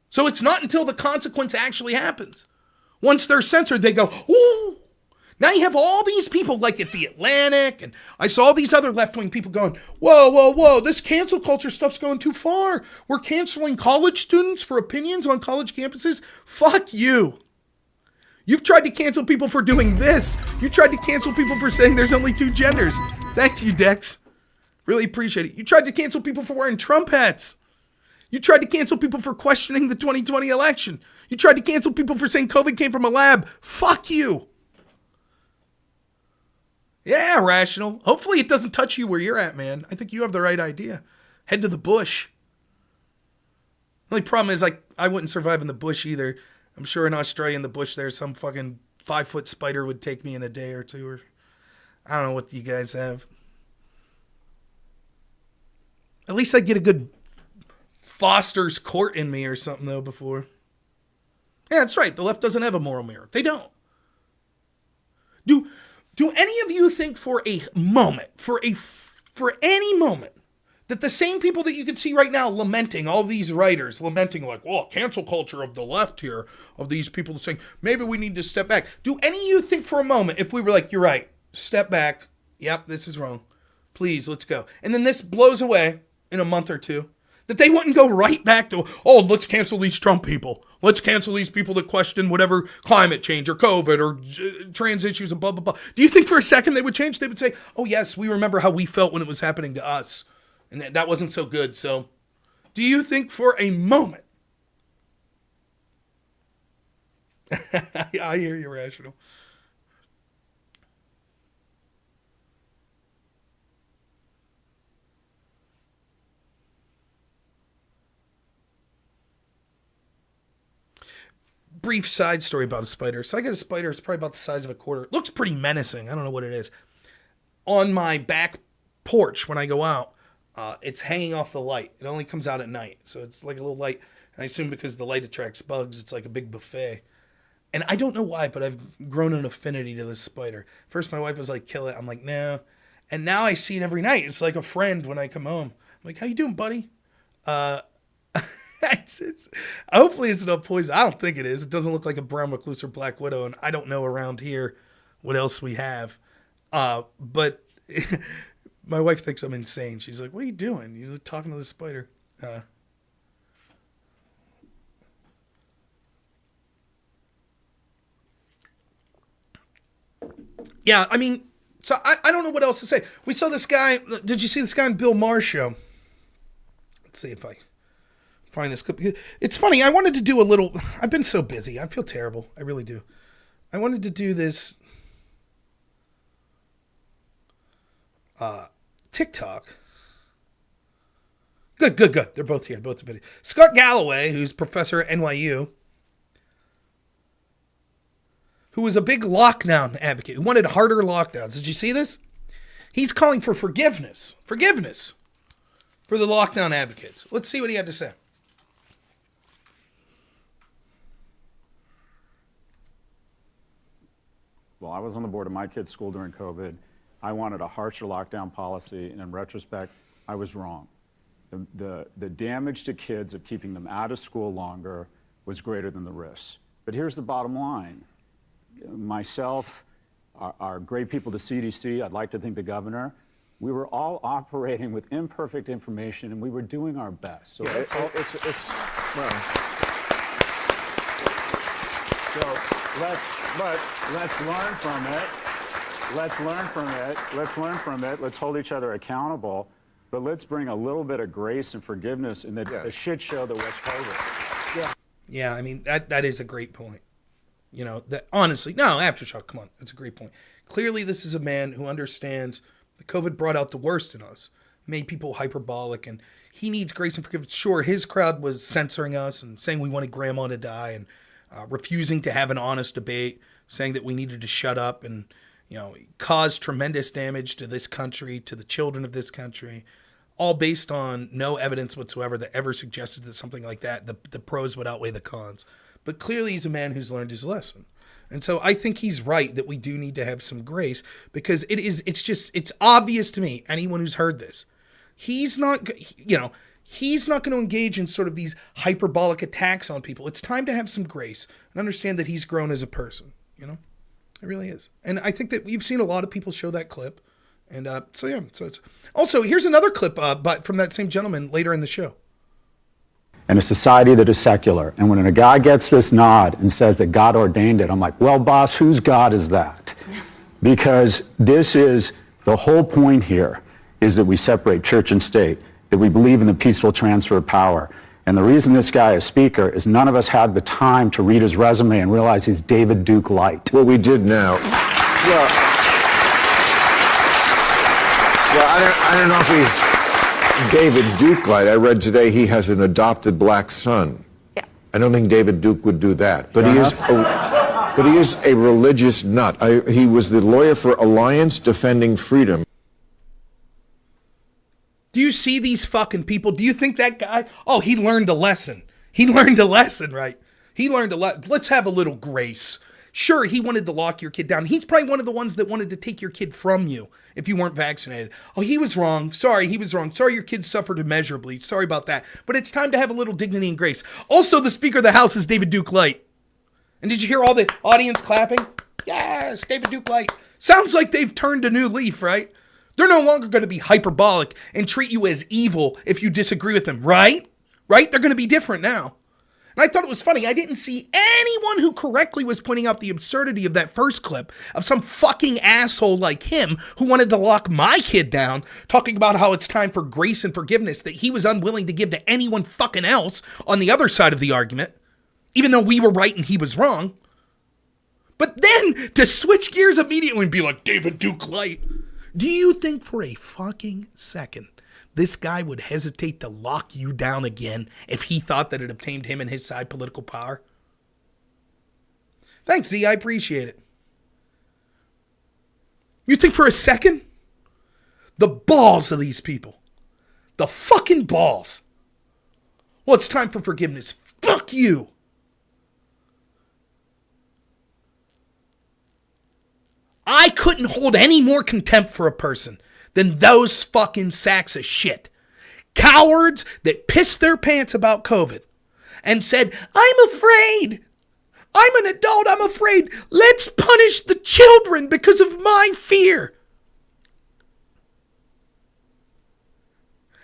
So it's not until the consequence actually happens. Once they're censored, they go, ooh. Now you have all these people like at the Atlantic, and I saw these other left-wing people going, whoa, whoa, whoa, this cancel culture stuff's going too far. We're canceling college students for opinions on college campuses. Fuck you. You've tried to cancel people for doing this. You tried to cancel people for saying there's only 2 genders. Thank you, Dex. Really appreciate it. You tried to cancel people for wearing Trump hats. You tried to cancel people for questioning the 2020 election. You tried to cancel people for saying COVID came from a lab. Fuck you. Yeah, Rational. Hopefully it doesn't touch you where you're at, man. I think you have the right idea. Head to the bush. The only problem is I wouldn't survive in the bush either. I'm sure in Australia in the bush there's some fucking 5-foot spider would take me in a day or two. Or I don't know what you guys have. At least I'd get a good Foster's court in me or something though before. Yeah, that's right. The left doesn't have a moral mirror. They don't. Do any of you think for a moment, for any moment, that the same people that you can see right now lamenting, all these writers lamenting like, well, cancel culture of the left here, of these people saying, maybe we need to step back. Do any of you think for a moment, if we were like, you're right, step back, yep, this is wrong, please, let's go. And then this blows away in a month or two, that they wouldn't go right back to, oh, let's cancel these Trump people. Let's cancel these people that question whatever climate change or COVID or trans issues and blah, blah, blah. Do you think for a second they would change? They would say, oh, yes, we remember how we felt when it was happening to us. And that wasn't so good. So do you think for a moment? Yeah, I hear you, Rational. Brief side story about a spider. So I got a spider. It's probably about the size of a quarter. It looks pretty menacing. I don't know what it is. On my back porch when I go out, it's hanging off the light. It only comes out at night. So it's like a little light. And I assume because the light attracts bugs, it's like a big buffet. And I don't know why, but I've grown an affinity to this spider. First, my wife was like, kill it. I'm like, no. And now I see it every night. It's like a friend when I come home. I'm like, how you doing, buddy? Hopefully it's not poison. I don't think it is. It doesn't look like a brown recluse or black widow, and I don't know around here what else we have. But my wife thinks I'm insane. She's like, what are you doing? You're talking to the spider. Yeah, I mean, so I don't know what else to say. We saw this guy. Did you see this guy on Bill Maher's show? Let's see if I find this clip. It's funny. I wanted to do a little. I've been so busy. I feel terrible. I really do. I wanted to do this TikTok. Good. They're both here. Both video. Scott Galloway, who's professor at NYU, who was a big lockdown advocate, who wanted harder lockdowns. Did you see this? He's calling for forgiveness for the lockdown advocates. Let's see what he had to say. Well, I was on the board of my kid's school during COVID. I wanted a harsher lockdown policy, and in retrospect, I was wrong. The damage to kids of keeping them out of school longer was greater than the risks. But here's the bottom line. Myself, our great people, the CDC, I'd like to think the governor, we were all operating with imperfect information, and we were doing our best. So yeah, well. So let's learn from it. Let's hold each other accountable. But let's bring a little bit of grace and forgiveness in the shit show that was COVID. Yeah, I mean, that is a great point. You know, that honestly, no, Aftershock, come on, that's a great point. Clearly, this is a man who understands that COVID brought out the worst in us, made people hyperbolic, and he needs grace and forgiveness. Sure, his crowd was censoring us and saying we wanted grandma to die and refusing to have an honest debate, saying that we needed to shut up and, you know, cause tremendous damage to this country, to the children of this country, all based on no evidence whatsoever that ever suggested that something like that, the pros would outweigh the cons. But clearly he's a man who's learned his lesson. And so I think he's right that we do need to have some grace, because it's obvious to me, anyone who's heard this, he's not going to engage in sort of these hyperbolic attacks on people. It's time to have some grace and understand that he's grown as a person, you know? It really is. And I think that we've seen a lot of people show that clip. And so it's also, here's another clip but from that same gentleman later in the show. And a society that is secular. And when a guy gets this nod and says that God ordained it, I'm like, well, boss, whose God is that? Because this is the whole point here, is that we separate church and state, that we believe in the peaceful transfer of power. And the reason this guy is speaker is none of us had the time to read his resume and realize he's David Duke Light. Well, we did now. Well, I don't know if he's David Duke Light. I read today he has an adopted black son. Yeah. I don't think David Duke would do that. But he is a religious nut. He was the lawyer for Alliance Defending Freedom. Do you see these fucking people? Do you think that guy, oh, he learned a lesson. He learned a lesson, right? He learned a lesson. Let's have a little grace. Sure, he wanted to lock your kid down. He's probably one of the ones that wanted to take your kid from you if you weren't vaccinated. Oh, he was wrong. Sorry, he was wrong. Sorry, your kid suffered immeasurably. Sorry about that. But it's time to have a little dignity and grace. Also, the Speaker of the House is David Duke Light. And did you hear all the audience clapping? Yes, David Duke Light. Sounds like they've turned a new leaf, right? They're no longer going to be hyperbolic and treat you as evil if you disagree with them, right? Right? They're going to be different now. And I thought it was funny. I didn't see anyone who correctly was pointing out the absurdity of that first clip of some fucking asshole like him who wanted to lock my kid down, talking about how it's time for grace and forgiveness that he was unwilling to give to anyone fucking else on the other side of the argument, even though we were right and he was wrong. But then to switch gears immediately and be like, David Duke Light. Do you think for a fucking second this guy would hesitate to lock you down again if he thought that it obtained him and his side political power? Thanks, Z. I appreciate it. You think for a second? The balls of these people. The fucking balls. Well, it's time for forgiveness. Fuck you. I couldn't hold any more contempt for a person than those fucking sacks of shit. Cowards that pissed their pants about COVID and said, I'm afraid. I'm an adult. I'm afraid. Let's punish the children because of my fear.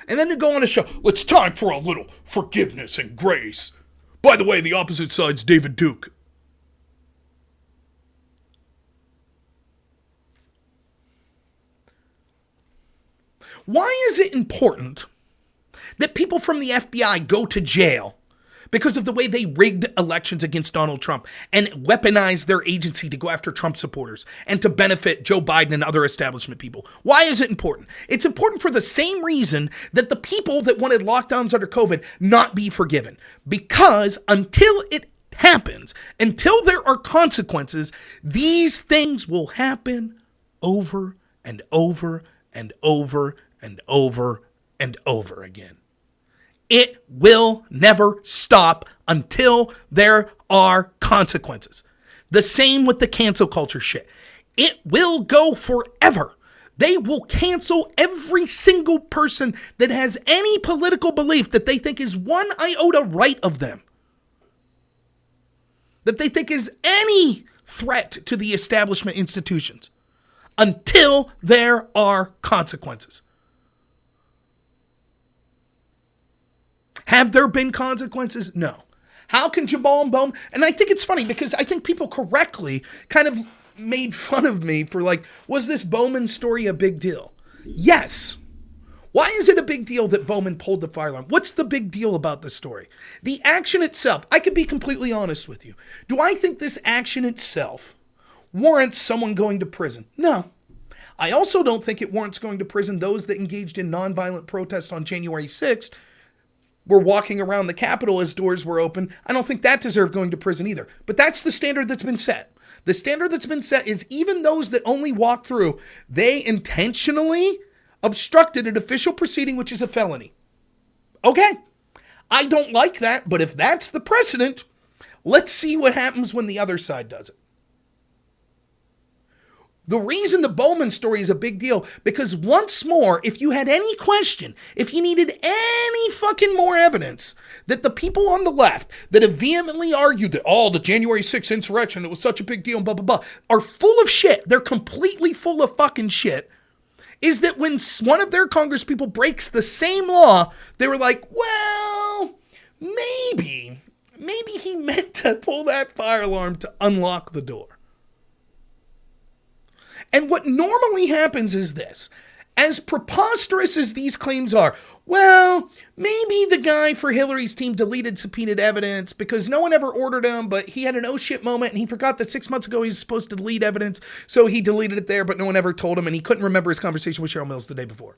And then to go on a show, it's time for a little forgiveness and grace. By the way, the opposite side's David Duke. Why is it important that people from the FBI go to jail because of the way they rigged elections against Donald Trump and weaponized their agency to go after Trump supporters and to benefit Joe Biden and other establishment people? Why is it important? It's important for the same reason that the people that wanted lockdowns under COVID not be forgiven. Because until it happens, until there are consequences, these things will happen over and over and over and over and over again. It will never stop until there are consequences. The same with the cancel culture shit. It will go forever. They will cancel every single person that has any political belief that they think is one iota right of them. That they think is any threat to the establishment institutions. Until there are consequences. Have there been consequences? No. How can Jamaal Bowman, and I think it's funny because I think people correctly kind of made fun of me for like, was this Bowman story a big deal? Yes. Why is it a big deal that Bowman pulled the fire alarm? What's the big deal about this story? The action itself, I could be completely honest with you. Do I think this action itself warrants someone going to prison? No. I also don't think it warrants going to prison those that engaged in nonviolent protest on January 6th, were walking around the Capitol as doors were open. I don't think that deserved going to prison either. But that's the standard that's been set. The standard that's been set is even those that only walk through, they intentionally obstructed an official proceeding, which is a felony. Okay, I don't like that, but if that's the precedent, let's see what happens when the other side does it. The reason the Bowman story is a big deal, because once more, if you had any question, if you needed any fucking more evidence that the people on the left that have vehemently argued that, the January 6th insurrection, it was such a big deal and blah, blah, blah, are full of shit, they're completely full of fucking shit, is that when one of their congresspeople breaks the same law, they were like, well, maybe he meant to pull that fire alarm to unlock the door. And what normally happens is this. As preposterous as these claims are, well, maybe the guy for Hillary's team deleted subpoenaed evidence because no one ever ordered him, but he had an oh shit moment and he forgot that 6 months ago he was supposed to delete evidence, so he deleted it there, but no one ever told him, and he couldn't remember his conversation with Cheryl Mills the day before.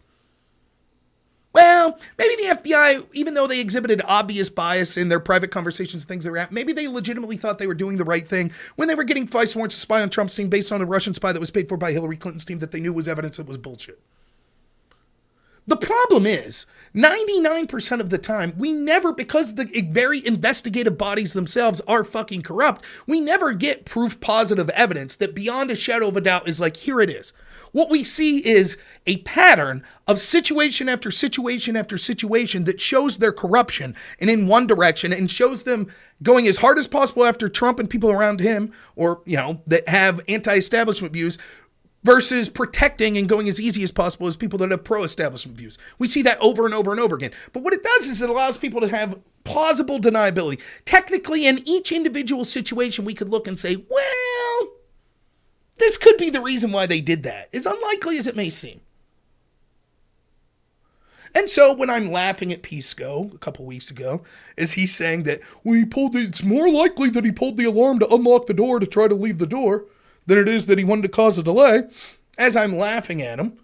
Well, maybe the FBI, even though they exhibited obvious bias in their private conversations and things they were at, maybe they legitimately thought they were doing the right thing when they were getting FISA warrants to spy on Trump's team based on a Russian spy that was paid for by Hillary Clinton's team that they knew was evidence that was bullshit. The problem is, 99% of the time, we never, because the very investigative bodies themselves are fucking corrupt, we never get proof positive evidence that beyond a shadow of a doubt is like, here it is. What we see is a pattern of situation after situation after situation that shows their corruption and in one direction and shows them going as hard as possible after Trump and people around him, or, that have anti-establishment views, versus protecting and going as easy as possible as people that have pro-establishment views. We see that over and over and over again. But what it does is it allows people to have plausible deniability. Technically, in each individual situation, we could look and say, well, this could be the reason why they did that, as unlikely as it may seem. And so when I'm laughing at Pisco a couple weeks ago, as he's saying that, well, it's more likely that he pulled the alarm to unlock the door to try to leave the door than it is that he wanted to cause a delay, as I'm laughing at him,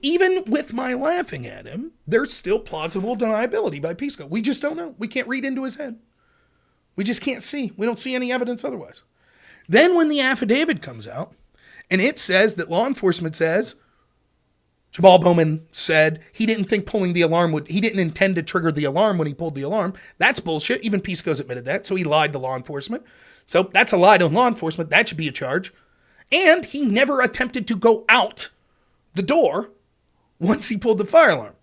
even with my laughing at him, there's still plausible deniability by Pisco. We just don't know. We can't read into his head. We just can't see. We don't see any evidence otherwise. Then when the affidavit comes out, and it says that law enforcement says, Jamaal Bowman said he didn't think pulling the alarm he didn't intend to trigger the alarm when he pulled the alarm. That's bullshit. Even Pisco's admitted that. So he lied to law enforcement. So that's a lie to law enforcement. That should be a charge. And he never attempted to go out the door once he pulled the fire alarm.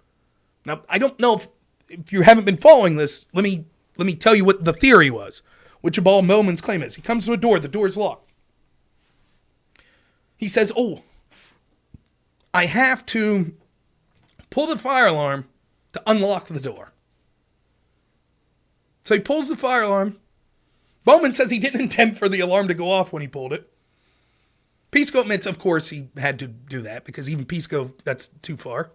Now, I don't know if you haven't been following this, let me tell you what the theory was, what Jamaal Bowman's claim is. He comes to a door, the door's locked. He says, I have to pull the fire alarm to unlock the door. So he pulls the fire alarm. Bowman says he didn't intend for the alarm to go off when he pulled it. Pisco admits, of course, he had to do that because even Pisco, that's too far.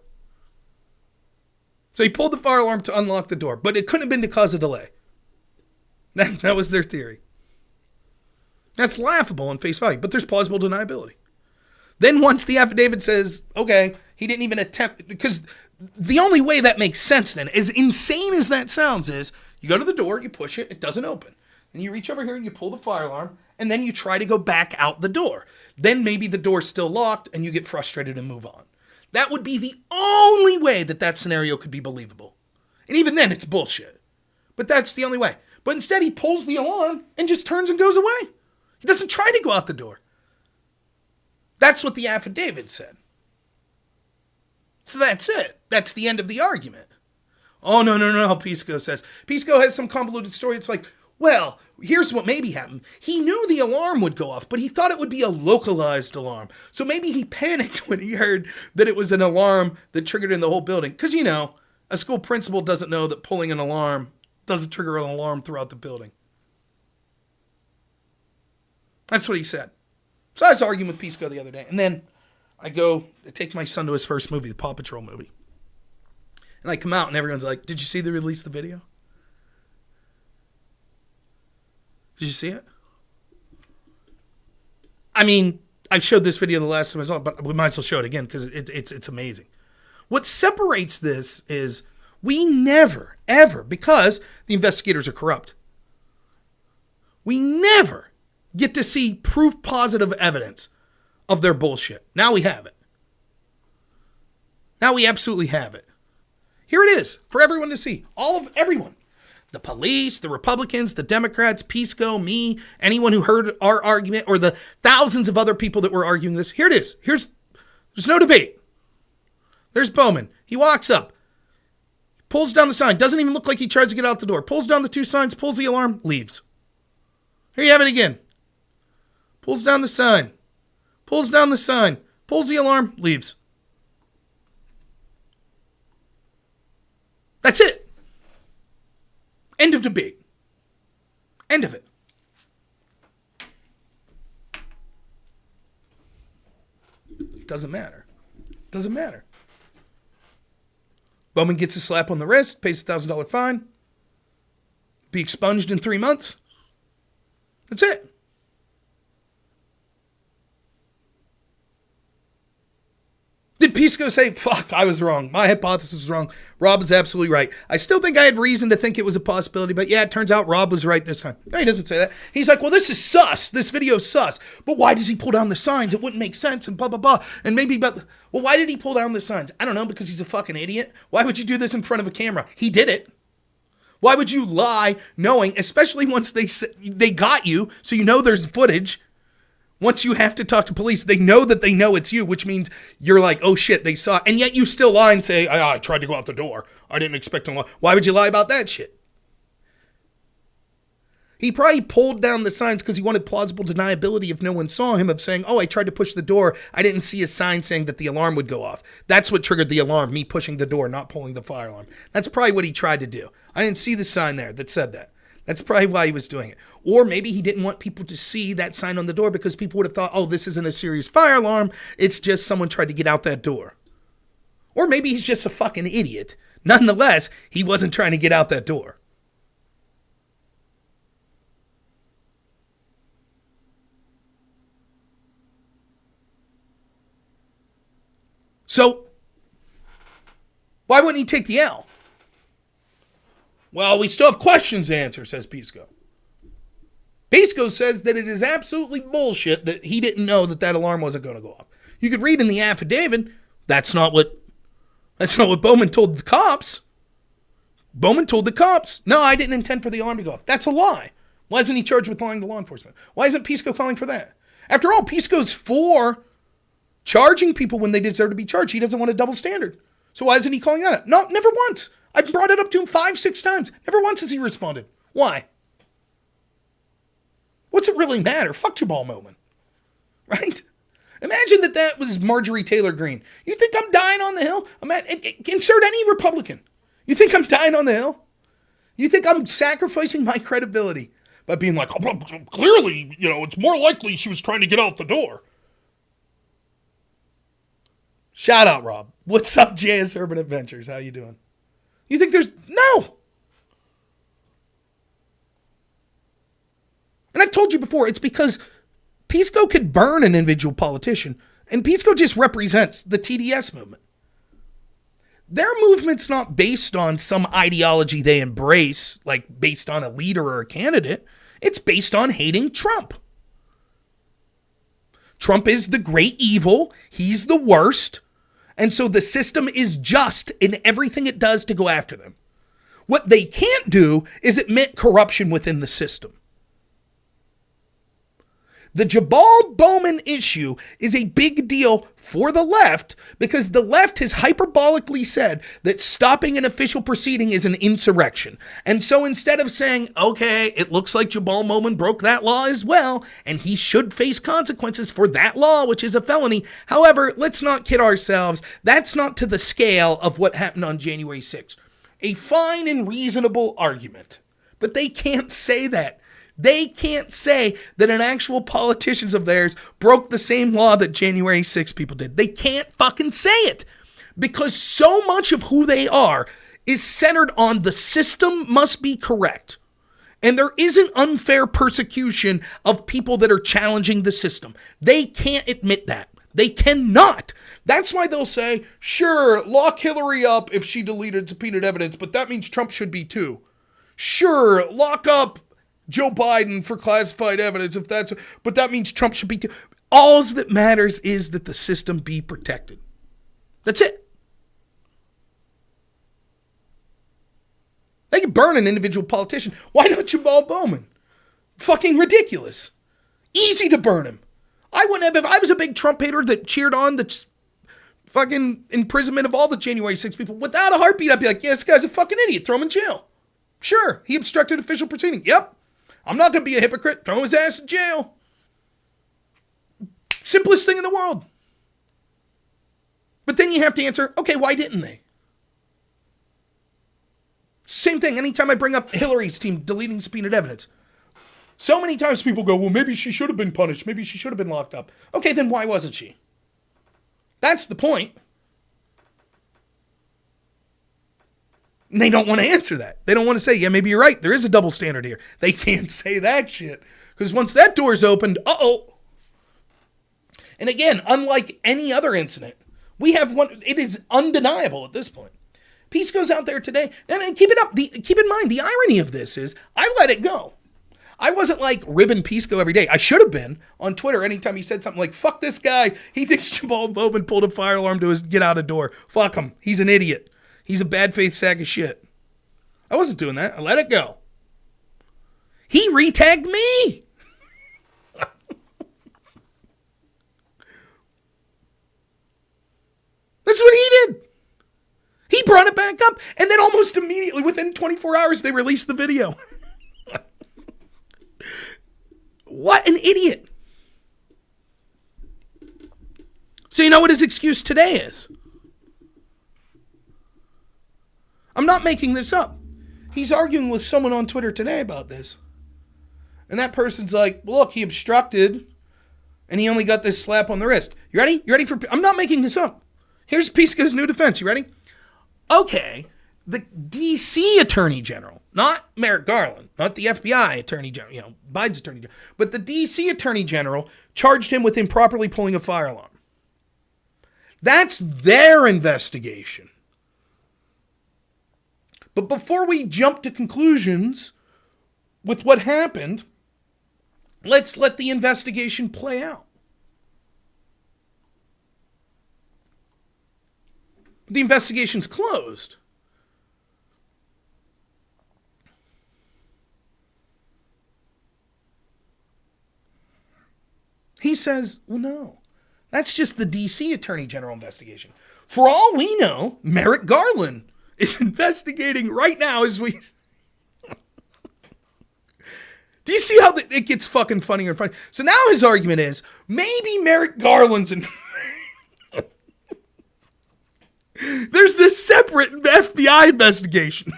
So he pulled the fire alarm to unlock the door, but it couldn't have been to cause a delay. That was their theory. That's laughable on face value, but there's plausible deniability. Then once the affidavit says, okay, he didn't even attempt, because the only way that makes sense then, as insane as that sounds, is you go to the door, you push it, it doesn't open. Then you reach over here and you pull the fire alarm, and then you try to go back out the door. Then maybe the door's still locked and you get frustrated and move on. That would be the only way that scenario could be believable. And even then, it's bullshit. But that's the only way. But instead, he pulls the alarm and just turns and goes away. He doesn't try to go out the door. That's what the affidavit said. So that's it. That's the end of the argument. Oh, no, Pisco says. Pisco has some convoluted story. It's like, well, here's what maybe happened. He knew the alarm would go off, but he thought it would be a localized alarm. So maybe he panicked when he heard that it was an alarm that triggered in the whole building. Because, a school principal doesn't know that pulling an alarm doesn't trigger an alarm throughout the building. That's what he said. So I was arguing with Pisco the other day. And then I go to take my son to his first movie, the Paw Patrol movie. And I come out and everyone's like, did you see the release of the video? Did you see it? I mean, I showed this video the last time I saw it, but we might as well show it again because it's amazing. What separates this is we never, ever, because the investigators are corrupt, we never get to see proof positive evidence of their bullshit. Now we have it. Now we absolutely have it. Here it is for everyone to see. Everyone. The police, the Republicans, the Democrats, Pisco, me, anyone who heard our argument, or the thousands of other people that were arguing this. Here it is. There's no debate. There's Bowman. He walks up, pulls down the sign. Doesn't even look like he tries to get out the door. Pulls down the 2 signs, pulls the alarm, leaves. Here you have it again. Pulls down the sign. Pulls down the sign. Pulls the alarm, leaves. That's it. End of debate. End of it. Doesn't matter. Doesn't matter. Bowman gets a slap on the wrist, pays a $1,000 fine, be expunged in 3 months. That's it. Did Pisco say, fuck, I was wrong. My hypothesis was wrong. Rob is absolutely right. I still think I had reason to think it was a possibility, but yeah, it turns out Rob was right this time. No, he doesn't say that. He's like, well, this is sus. This video's sus. But why does he pull down the signs? It wouldn't make sense and blah, blah, blah. And maybe, well, why did he pull down the signs? I don't know, because he's a fucking idiot. Why would you do this in front of a camera? He did it. Why would you lie knowing, especially once they got you, so you know there's footage. Once you have to talk to police, they know that they know it's you, which means you're like, oh shit, they saw it. And yet you still lie and say, I tried to go out the door. I didn't expect to lie. Why would you lie about that shit? He probably pulled down the signs because he wanted plausible deniability if no one saw him, of saying, oh, I tried to push the door. I didn't see a sign saying that the alarm would go off. That's what triggered the alarm, me pushing the door, not pulling the fire alarm. That's probably what he tried to do. I didn't see the sign there that said that. That's probably why he was doing it. Or maybe he didn't want people to see that sign on the door because people would have thought, oh, this isn't a serious fire alarm. It's just someone tried to get out that door. Or maybe he's just a fucking idiot. Nonetheless, he wasn't trying to get out that door. So, why wouldn't he take the L? Well, we still have questions to answer, says Pisco. Pisco says that it is absolutely bullshit that he didn't know that alarm wasn't going to go off. You could read in the affidavit, that's not what Bowman told the cops. Bowman told the cops, no, I didn't intend for the alarm to go off. That's a lie. Why isn't he charged with lying to law enforcement? Why isn't Pisco calling for that? After all, Pisco's for charging people when they deserve to be charged. He doesn't want a double standard. So why isn't he calling that out? No, never once. I brought it up to him 5-6 times. Never once has he responded. Why? What's it really matter? Fuck Jamaal Bowman. Right? Imagine that was Marjorie Taylor Greene. You think I'm dying on the Hill? Insert any Republican. You think I'm dying on the Hill? You think I'm sacrificing my credibility by being like, oh, clearly, it's more likely she was trying to get out the door. Shout out, Rob. What's up, JS Urban Adventures? How you doing? You think no. And I've told you before, it's because Pisco could burn an individual politician, and Pisco just represents the TDS movement. Their movement's not based on some ideology they embrace, like based on a leader or a candidate. It's based on hating Trump. Trump is the great evil. He's the worst. And so the system is just in everything it does to go after them. What they can't do is admit corruption within the system. The Jamaal Bowman issue is a big deal for the left because the left has hyperbolically said that stopping an official proceeding is an insurrection. And so instead of saying, okay, it looks like Jamaal Bowman broke that law as well, and he should face consequences for that law, which is a felony. However, let's not kid ourselves. That's not to the scale of what happened on January 6th. A fine and reasonable argument. But they can't say that. They can't say that an actual politicians of theirs broke the same law that January 6 people did. They can't fucking say it because so much of who they are is centered on the system must be correct. And there isn't unfair persecution of people that are challenging the system. They can't admit that. They cannot. That's why they'll say, sure, lock Hillary up if she deleted subpoenaed evidence, but that means Trump should be too. Sure, lock up Joe Biden for classified evidence, but that means Trump should be too. All that matters is that the system be protected. That's it. They can burn an individual politician. Why not Jamaal Bowman? Fucking ridiculous. Easy to burn him. I wouldn't have, if I was a big Trump hater that cheered on the fucking imprisonment of all the January 6 people, without a heartbeat, I'd be like, yeah, this guy's a fucking idiot. Throw him in jail. Sure, he obstructed official proceeding. Yep. I'm not going to be a hypocrite. Throw his ass in jail. Simplest thing in the world. But then you have to answer, okay, why didn't they? Same thing. Anytime I bring up Hillary's team deleting subpoenaed evidence. So many times people go, well, maybe she should have been punished. Maybe she should have been locked up. Okay, then why wasn't she? That's the point. And they don't want to answer that. They don't want to say, yeah, maybe you're right. There is a double standard here. They can't say that shit. Because once that door's opened, uh-oh. And again, unlike any other incident, we have one, it is undeniable at this point. Pisco's out there today, and keep it up. Keep in mind, the irony of this is, I let it go. I wasn't like ribbing Pisco every day. I should have been on Twitter anytime he said something like, fuck this guy. He thinks Jamaal Bowman pulled a fire alarm to his get out a door. Fuck him. He's an idiot. He's a bad faith sack of shit. I wasn't doing that. I let it go. He retagged me. That's what he did. He brought it back up, and then almost immediately, within 24 hours, they released the video. What an idiot. So you know what his excuse today is? I'm not making this up. He's arguing with someone on Twitter today about this. And that person's like, look, he obstructed, and he only got this slap on the wrist. You ready? You ready for... I'm not making this up. Here's Pisco's new defense. You ready? Okay, the D.C. Attorney General, not Merrick Garland, not the FBI Attorney General, Biden's Attorney General, but the D.C. Attorney General charged him with improperly pulling a fire alarm. That's their investigation. But before we jump to conclusions with what happened, let's let the investigation play out. The investigation's closed. He says, well, no. That's just the D.C. Attorney General investigation. For all we know, Merrick Garland is investigating right now as we... Do you see how it gets fucking funnier and funnier? So now his argument is, maybe Merrick Garland's... There's this separate FBI investigation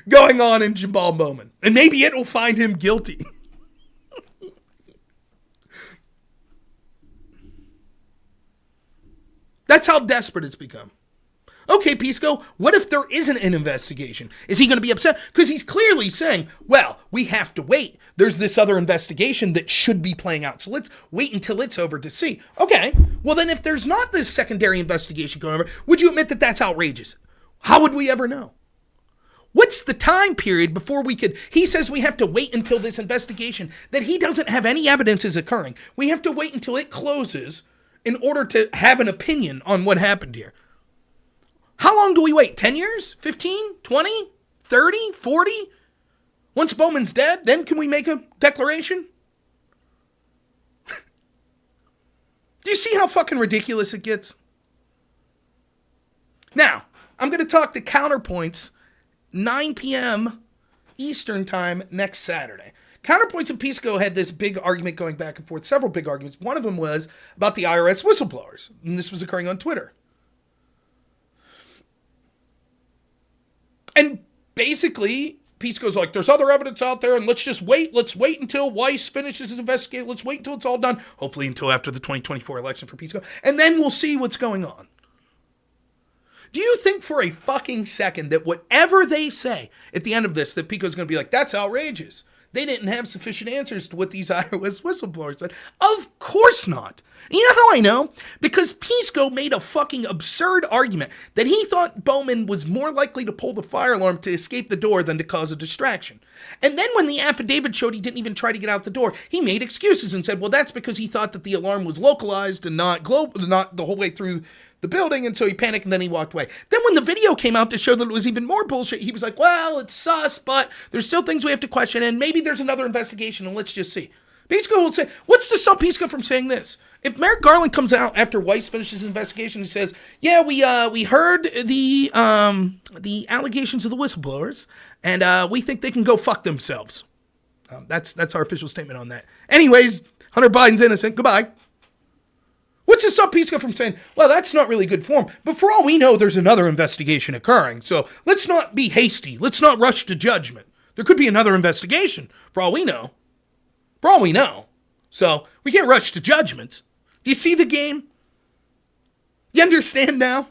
going on in Jamaal Bowman. And maybe it will find him guilty. That's how desperate it's become. Okay, Pisco, what if there isn't an investigation? Is he going to be upset? Because he's clearly saying, well, we have to wait. There's this other investigation that should be playing out. So let's wait until it's over to see. Okay, well then if there's not this secondary investigation going over, would you admit that that's outrageous? How would we ever know? What's the time period before we could... He says we have to wait until this investigation that he doesn't have any evidence is occurring. We have to wait until it closes in order to have an opinion on what happened here. How long do we wait? 10 years? 15? 20? 30? 40? Once Bowman's dead, then can we make a declaration? Do you see how fucking ridiculous it gets? Now, I'm going to talk to Counterpoints 9 p.m. Eastern time next Saturday. Counterpoints and Pisco had this big argument going back and forth, several big arguments. One of them was about the IRS whistleblowers, and this was occurring on Twitter. And basically, Pisco's like, there's other evidence out there, and let's just wait. Let's wait until Weiss finishes his investigation. Let's wait until it's all done. Hopefully until after the 2024 election for Pisco. And then we'll see what's going on. Do you think for a fucking second that whatever they say at the end of this, that Pisco's going to be like, that's outrageous? They didn't have sufficient answers to what these IRS whistleblowers said. Of course not. You know how I know? Because Pisco made a fucking absurd argument that he thought Bowman was more likely to pull the fire alarm to escape the door than to cause a distraction. And then when the affidavit showed he didn't even try to get out the door, he made excuses and said, well, that's because he thought that the alarm was localized and not global, not the whole way through the building, and so he panicked and then he walked away. Then when the video came out to show that it was even more bullshit, he was like, well, it's sus, but there's still things we have to question, and maybe there's another investigation, and let's just see. Pisco will say, what's to stop Pisco from saying this? If Merrick Garland comes out after Weiss finishes his investigation and says, yeah, we heard the allegations of the whistleblowers, and we think they can go fuck themselves. That's our official statement on that. Anyways, Hunter Biden's innocent. Goodbye. What's to stop Pisco from saying, well, that's not really good form, but for all we know, there's another investigation occurring, so let's not be hasty. Let's not rush to judgment. There could be another investigation, for all we know. For all we know. So, we can't rush to judgments. Do you see the game? You understand now?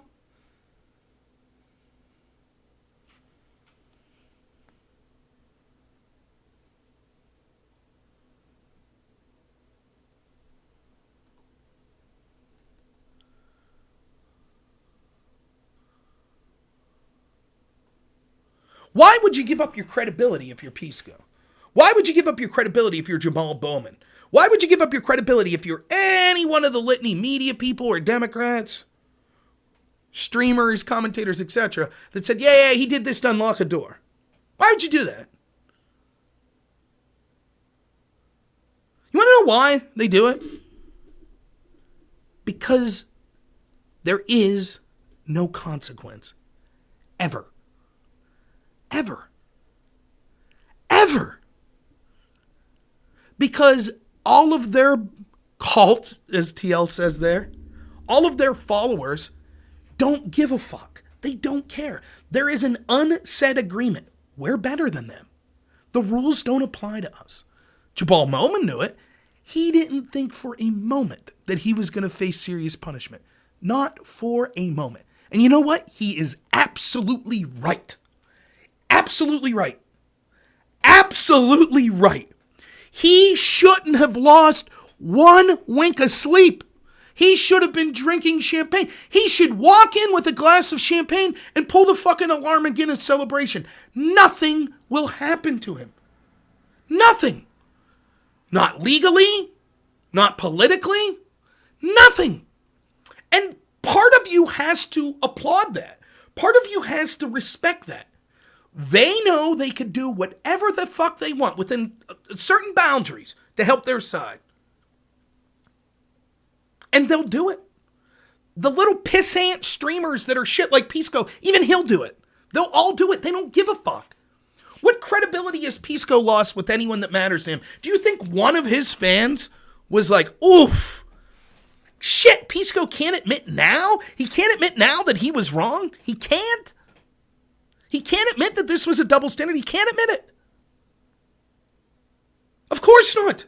Why would you give up your credibility if you're Pisco? Why would you give up your credibility if you're Jamaal Bowman? Why would you give up your credibility if you're any one of the litany media people or Democrats, streamers, commentators, etc., that said, yeah, he did this to unlock a door? Why would you do that? You want to know why they do it? Because there is no consequence. Ever. Ever. Ever. Because all of their cult, as TL says there, all of their followers don't give a fuck. They don't care. There is an unsaid agreement. We're better than them. The rules don't apply to us. Jamaal Bowman knew it. He didn't think for a moment that he was going to face serious punishment. Not for a moment. And you know what? He is absolutely right. Absolutely right. Absolutely right. He shouldn't have lost one wink of sleep. He should have been drinking champagne. He should walk in with a glass of champagne and pull the fucking alarm and get a celebration. Nothing will happen to him. Nothing. Not legally. Not politically. Nothing. And part of you has to applaud that. Part of you has to respect that. They know they could do whatever the fuck they want within certain boundaries to help their side. And they'll do it. The little pissant streamers that are shit like Pisco, even he'll do it. They'll all do it. They don't give a fuck. What credibility has Pisco lost with anyone that matters to him? Do you think one of his fans was like, oof, shit, Pisco can't admit now? He can't admit now that he was wrong? He can't? He can't admit that this was a double standard. He can't admit it. Of course not.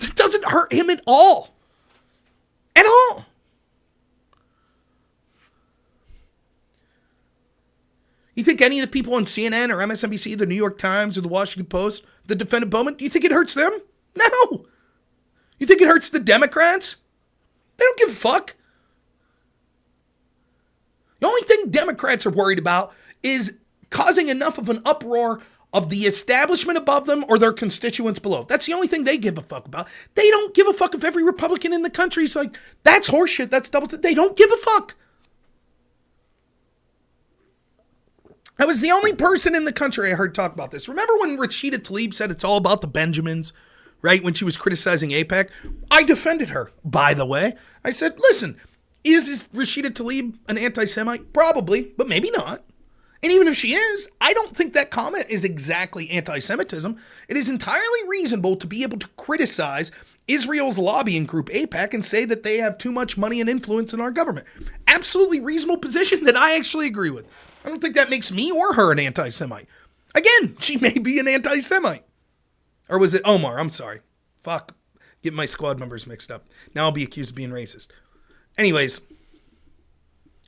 It doesn't hurt him at all. At all. You think any of the people on CNN or MSNBC, the New York Times or the Washington Post that defended Bowman, do you think it hurts them? No. You think it hurts the Democrats? They don't give a fuck. The only thing Democrats are worried about is causing enough of an uproar of the establishment above them or their constituents below. That's the only thing they give a fuck about. They don't give a fuck if every Republican in the country is like, that's horseshit, that's double. They don't give a fuck. I was the only person in the country I heard talk about this. Remember when Rashida Tlaib said it's all about the Benjamins, right? When she was criticizing AIPAC? I defended her, by the way. I said, listen, is Rashida Tlaib an anti-Semite? Probably, but maybe not. And even if she is, I don't think that comment is exactly anti-Semitism. It is entirely reasonable to be able to criticize Israel's lobbying group, AIPAC, and say that they have too much money and influence in our government. Absolutely reasonable position that I actually agree with. I don't think that makes me or her an anti-Semite. Again, she may be an anti-Semite. Or was it Omar? I'm sorry. Fuck. Get my squad members mixed up. Now I'll be accused of being racist. Anyways,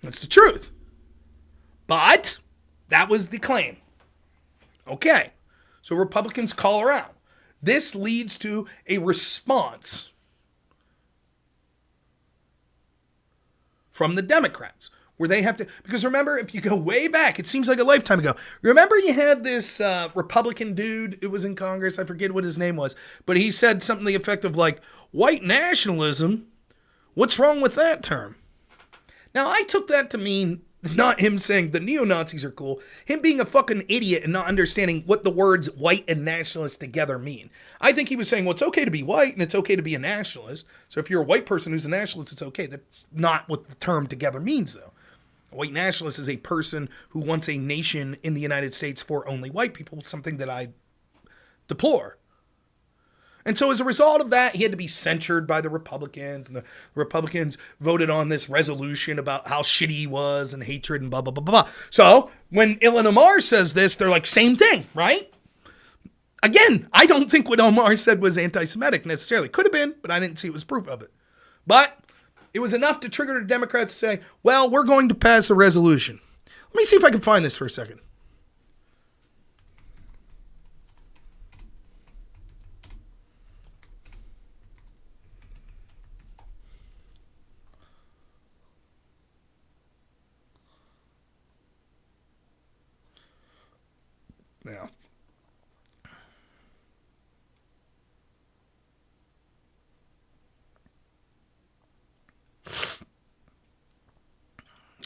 that's the truth. But that was the claim. Okay. So Republicans call her out. This leads to a response from the Democrats, where they have to, because remember, if you go way back, it seems like a lifetime ago. Remember you had this Republican dude, it was in Congress, I forget what his name was, but he said something to the effect of like, white nationalism, what's wrong with that term? Now, I took that to mean not him saying the neo-Nazis are cool, him being a fucking idiot and not understanding what the words white and nationalist together mean. I think he was saying, well, it's okay to be white and it's okay to be a nationalist. So if you're a white person who's a nationalist, it's okay. That's not what the term together means, though. A white nationalist is a person who wants a nation in the United States for only white people, something that I deplore. And so as a result of that, he had to be censured by the Republicans, and the Republicans voted on this resolution about how shitty he was and hatred and blah, blah, blah, blah, blah. So when Ilhan Omar says this, they're like, same thing, right? Again, I don't think what Omar said was anti-Semitic necessarily. Could have been, but I didn't see it was proof of it. But it was enough to trigger the Democrats to say, well, we're going to pass a resolution. Let me see if I can find this for a second. Now,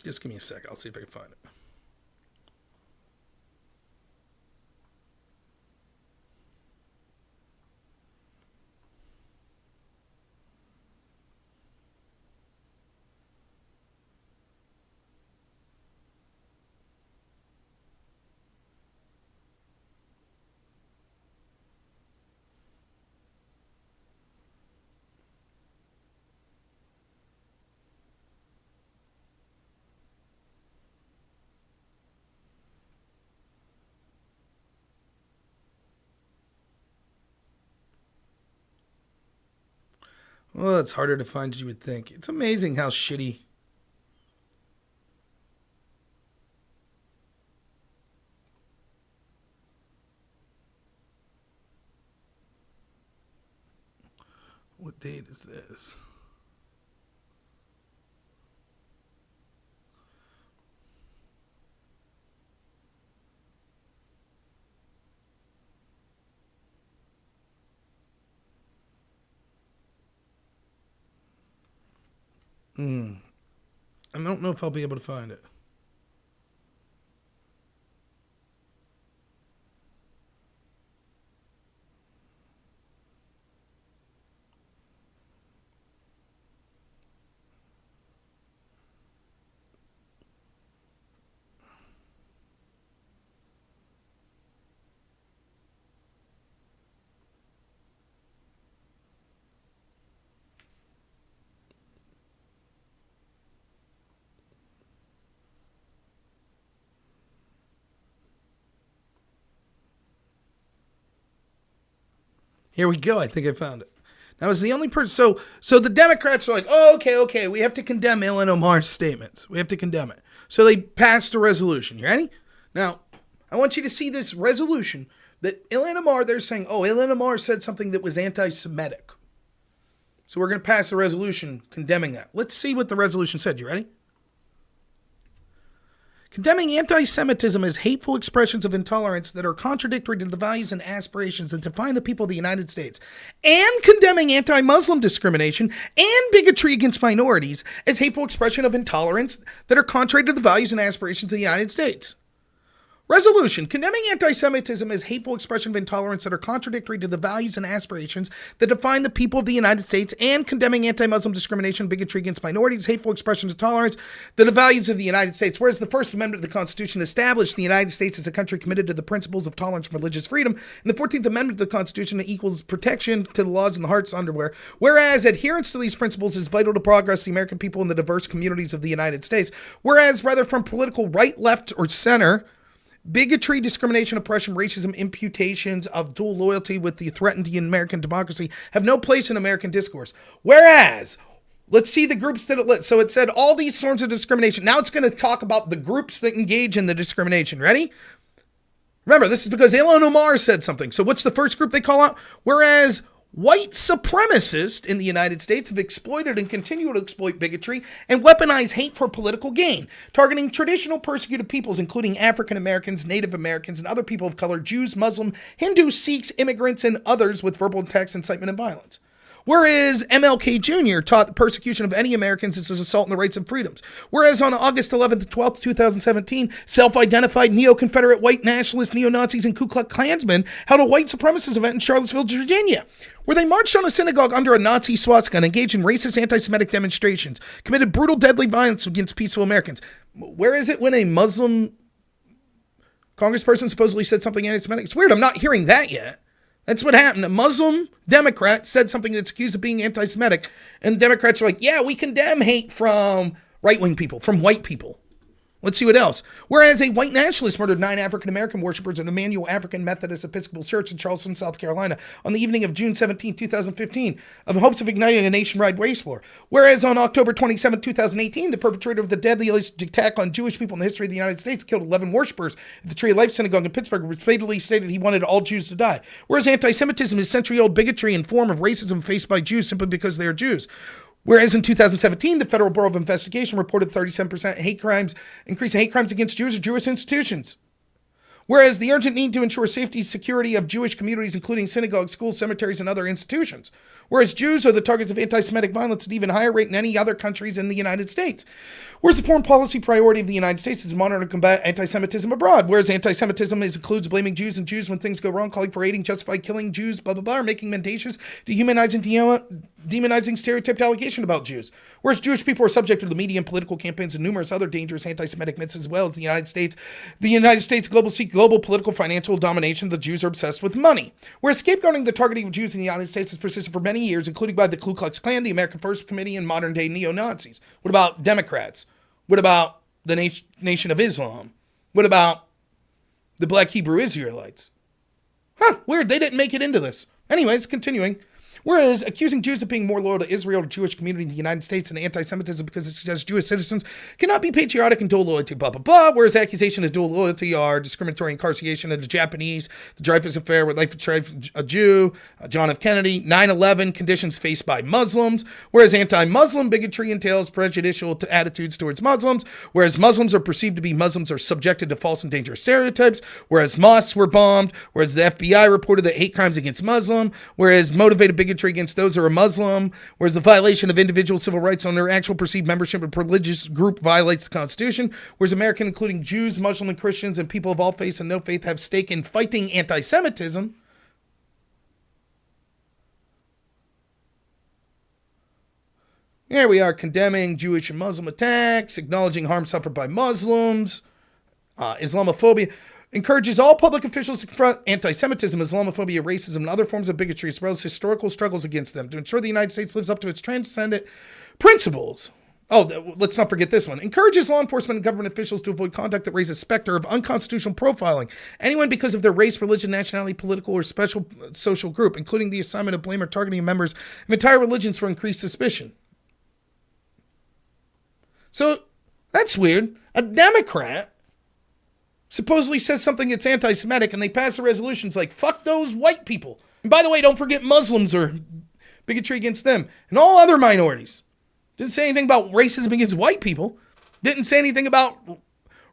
just give me a sec. I'll see if I can find it. Well, it's harder to find as you would think. It's amazing how shitty. What date is this? I don't know if I'll be able to find it. Here we go. I think I found it. That was the only person. So the Democrats are like, oh, okay. We have to condemn Ilhan Omar's statements. We have to condemn it. So they passed a resolution. You ready? Now, I want you to see this resolution that Ilhan Omar, they're saying, oh, Ilhan Omar said something that was anti-Semitic. So we're going to pass a resolution condemning that. Let's see what the resolution said. You ready? Condemning anti-Semitism as hateful expressions of intolerance that are contradictory to the values and aspirations that define the people of the United States, and condemning anti-Muslim discrimination and bigotry against minorities as hateful expression of intolerance that are contrary to the values and aspirations of the United States. Resolution, condemning anti-Semitism as hateful expression of intolerance that are contradictory to the values and aspirations that define the people of the United States, and condemning anti-Muslim discrimination and bigotry against minorities, hateful expressions of tolerance that are values of the United States. Whereas the First Amendment of the Constitution established the United States as a country committed to the principles of tolerance and religious freedom, and the 14th Amendment of the Constitution equals protection to the laws in the heart's underwear. Whereas adherence to these principles is vital to progress the American people in the diverse communities of the United States. Whereas, whether from political right, left, or center, bigotry, discrimination, oppression, racism, imputations of dual loyalty with the threatened American democracy have no place in American discourse. Whereas, let's see the groups that it lit. So it said all these forms of discrimination. Now it's going to talk about the groups that engage in the discrimination. Ready? Remember, this is because Ilhan Omar said something. So what's the first group they call out? Whereas white supremacists in the United States have exploited and continue to exploit bigotry and weaponize hate for political gain, targeting traditional persecuted peoples, including African Americans, Native Americans, and other people of color, Jews, Muslim, Hindu, Sikhs, immigrants, and others with verbal attacks, incitement, and violence. Whereas MLK Jr. taught the persecution of any Americans is an assault on the rights and freedoms. Whereas on August 11th and 12th, 2017, self-identified neo-Confederate white nationalists, neo-Nazis, and Ku Klux Klansmen held a white supremacist event in Charlottesville, Virginia, where they marched on a synagogue under a Nazi swastika and engaged in racist anti-Semitic demonstrations, committed brutal, deadly violence against peaceful Americans. Where is it when a Muslim congressperson supposedly said something anti-Semitic? It's weird, I'm not hearing that yet. That's what happened. A Muslim Democrat said something that's accused of being anti-Semitic, and Democrats are like, yeah, we condemn hate from right-wing people, from white people. Let's see what else. Whereas a white nationalist murdered 9 African-American worshipers at Emmanuel African Methodist Episcopal Church in Charleston, South Carolina on the evening of June 17, 2015, of hopes of igniting a nationwide race war. Whereas on October 27, 2018, the perpetrator of the deadliest attack on Jewish people in the history of the United States killed 11 worshipers at the Tree of Life Synagogue in Pittsburgh, which fatally stated he wanted all Jews to die. Whereas anti-Semitism is century-old bigotry and form of racism faced by Jews simply because they are Jews. Whereas in 2017, the Federal Bureau of Investigation reported 37% increase in hate crimes against Jews or Jewish institutions. Whereas the urgent need to ensure safety and security of Jewish communities, including synagogues, schools, cemeteries, and other institutions. Whereas Jews are the targets of anti-Semitic violence at an even higher rate than any other countries in the United States. Whereas the foreign policy priority of the United States is to monitor and combat anti-Semitism abroad. Whereas anti-Semitism includes blaming Jews and Jews when things go wrong, calling for aiding, justifying killing Jews, blah, blah, blah, or making mendacious, dehumanizing, demonizing stereotyped allegation about Jews. Whereas Jewish people are subject to the media and political campaigns and numerous other dangerous anti-Semitic myths, as well as the United States. The United States global political financial domination. The Jews are obsessed with money. Whereas scapegoating the targeting of Jews in the United States has persisted for many years, including by the Ku Klux Klan, the American First Committee, and modern-day neo-Nazis. What about Democrats? What about the Nation of Islam? What about the Black Hebrew Israelites? Weird, they didn't make it into this. Anyways, continuing. Whereas accusing Jews of being more loyal to Israel or Jewish community in the United States and anti-Semitism because it suggests Jewish citizens cannot be patriotic and dual loyalty, blah, blah, blah. Whereas accusation of dual loyalty are discriminatory incarceration of the Japanese, the Dreyfus Affair with life of a Jew, John F. Kennedy, 9/11, conditions faced by Muslims. Whereas anti-Muslim bigotry entails prejudicial attitudes towards Muslims. Whereas Muslims are perceived to be Muslims are subjected to false and dangerous stereotypes. Whereas mosques were bombed. Whereas the FBI reported that hate crimes against Muslim. Whereas motivated bigotry against those who are Muslim, whereas the violation of individual civil rights on their actual perceived membership of a religious group violates the Constitution, whereas Americans, including Jews, Muslim, and Christians, and people of all faiths and no faith, have stake in fighting anti-Semitism. Here we are condemning Jewish and Muslim attacks, acknowledging harm suffered by Muslims, Islamophobia. Encourages all public officials to confront anti-Semitism, Islamophobia, racism, and other forms of bigotry, as well as historical struggles against them, to ensure the United States lives up to its transcendent principles. Oh, let's not forget this one. Encourages law enforcement and government officials to avoid conduct that raises specter of unconstitutional profiling anyone because of their race, religion, nationality, political, or special social group, including the assignment of blame or targeting of members of entire religions for increased suspicion. So, that's weird. A Democrat supposedly says something that's anti-Semitic, and they pass a resolution like, fuck those white people. And by the way, don't forget Muslims or bigotry against them and all other minorities. Didn't say anything about racism against white people. Didn't say anything about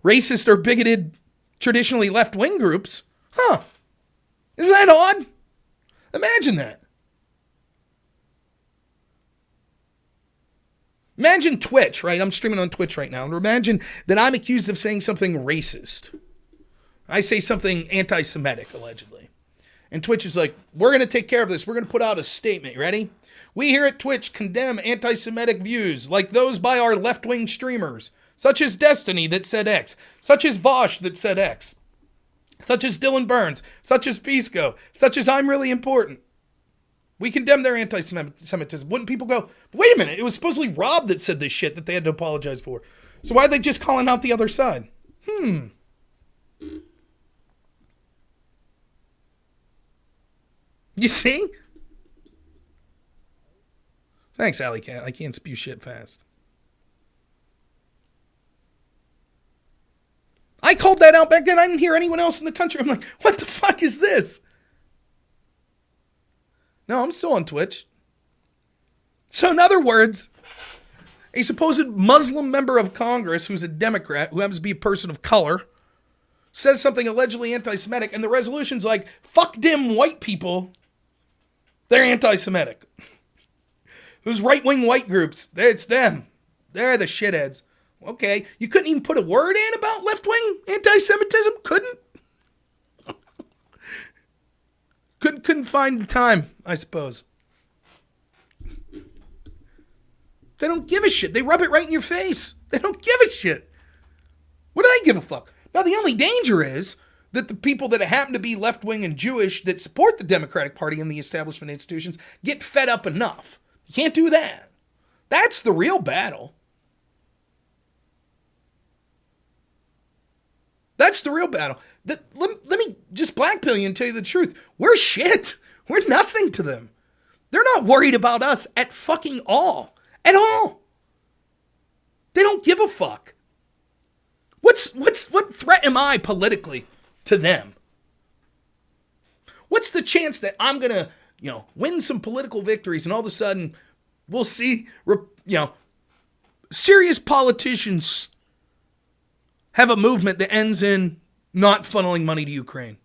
racist or bigoted, traditionally left-wing groups. Isn't that odd? Imagine that. Imagine Twitch, right? I'm streaming on Twitch right now. And imagine that I'm accused of saying something racist. I say something anti-Semitic, allegedly. And Twitch is like, we're going to take care of this. We're going to put out a statement. Ready? We here at Twitch condemn anti-Semitic views like those by our left-wing streamers, such as Destiny that said X, such as Vosh that said X, such as Dylan Burns, such as Pisco, such as I'm Really Important. We condemn their anti-Semitism. Wouldn't people go, wait a minute, it was supposedly Rob that said this shit that they had to apologize for. So why are they just calling out the other side? You see? Thanks, Alley Cat. I can't spew shit fast. I called that out back then. I didn't hear anyone else in the country. I'm like, what the fuck is this? No, I'm still on Twitch. So in other words, a supposed Muslim member of Congress who's a Democrat, who happens to be a person of color, says something allegedly anti-Semitic, and the resolution's like, fuck them white people. They're anti-Semitic. Those right-wing white groups, it's them. They're the shitheads. Okay, you couldn't even put a word in about left-wing anti-Semitism? Couldn't find the time, I suppose. They don't give a shit. They rub it right in your face. They don't give a shit. What do I give a fuck? Now, the only danger is that the people that happen to be left-wing and Jewish that support the Democratic Party and the establishment institutions get fed up enough. You can't do that. That's the real battle. That's the real battle. Let me just blackpill you and tell you the truth. We're shit. We're nothing to them. They're not worried about us at fucking all. At all. They don't give a fuck. What threat am I politically to them? What's the chance that I'm gonna, win some political victories and all of a sudden we'll see, serious politicians have a movement that ends in not funneling money to Ukraine?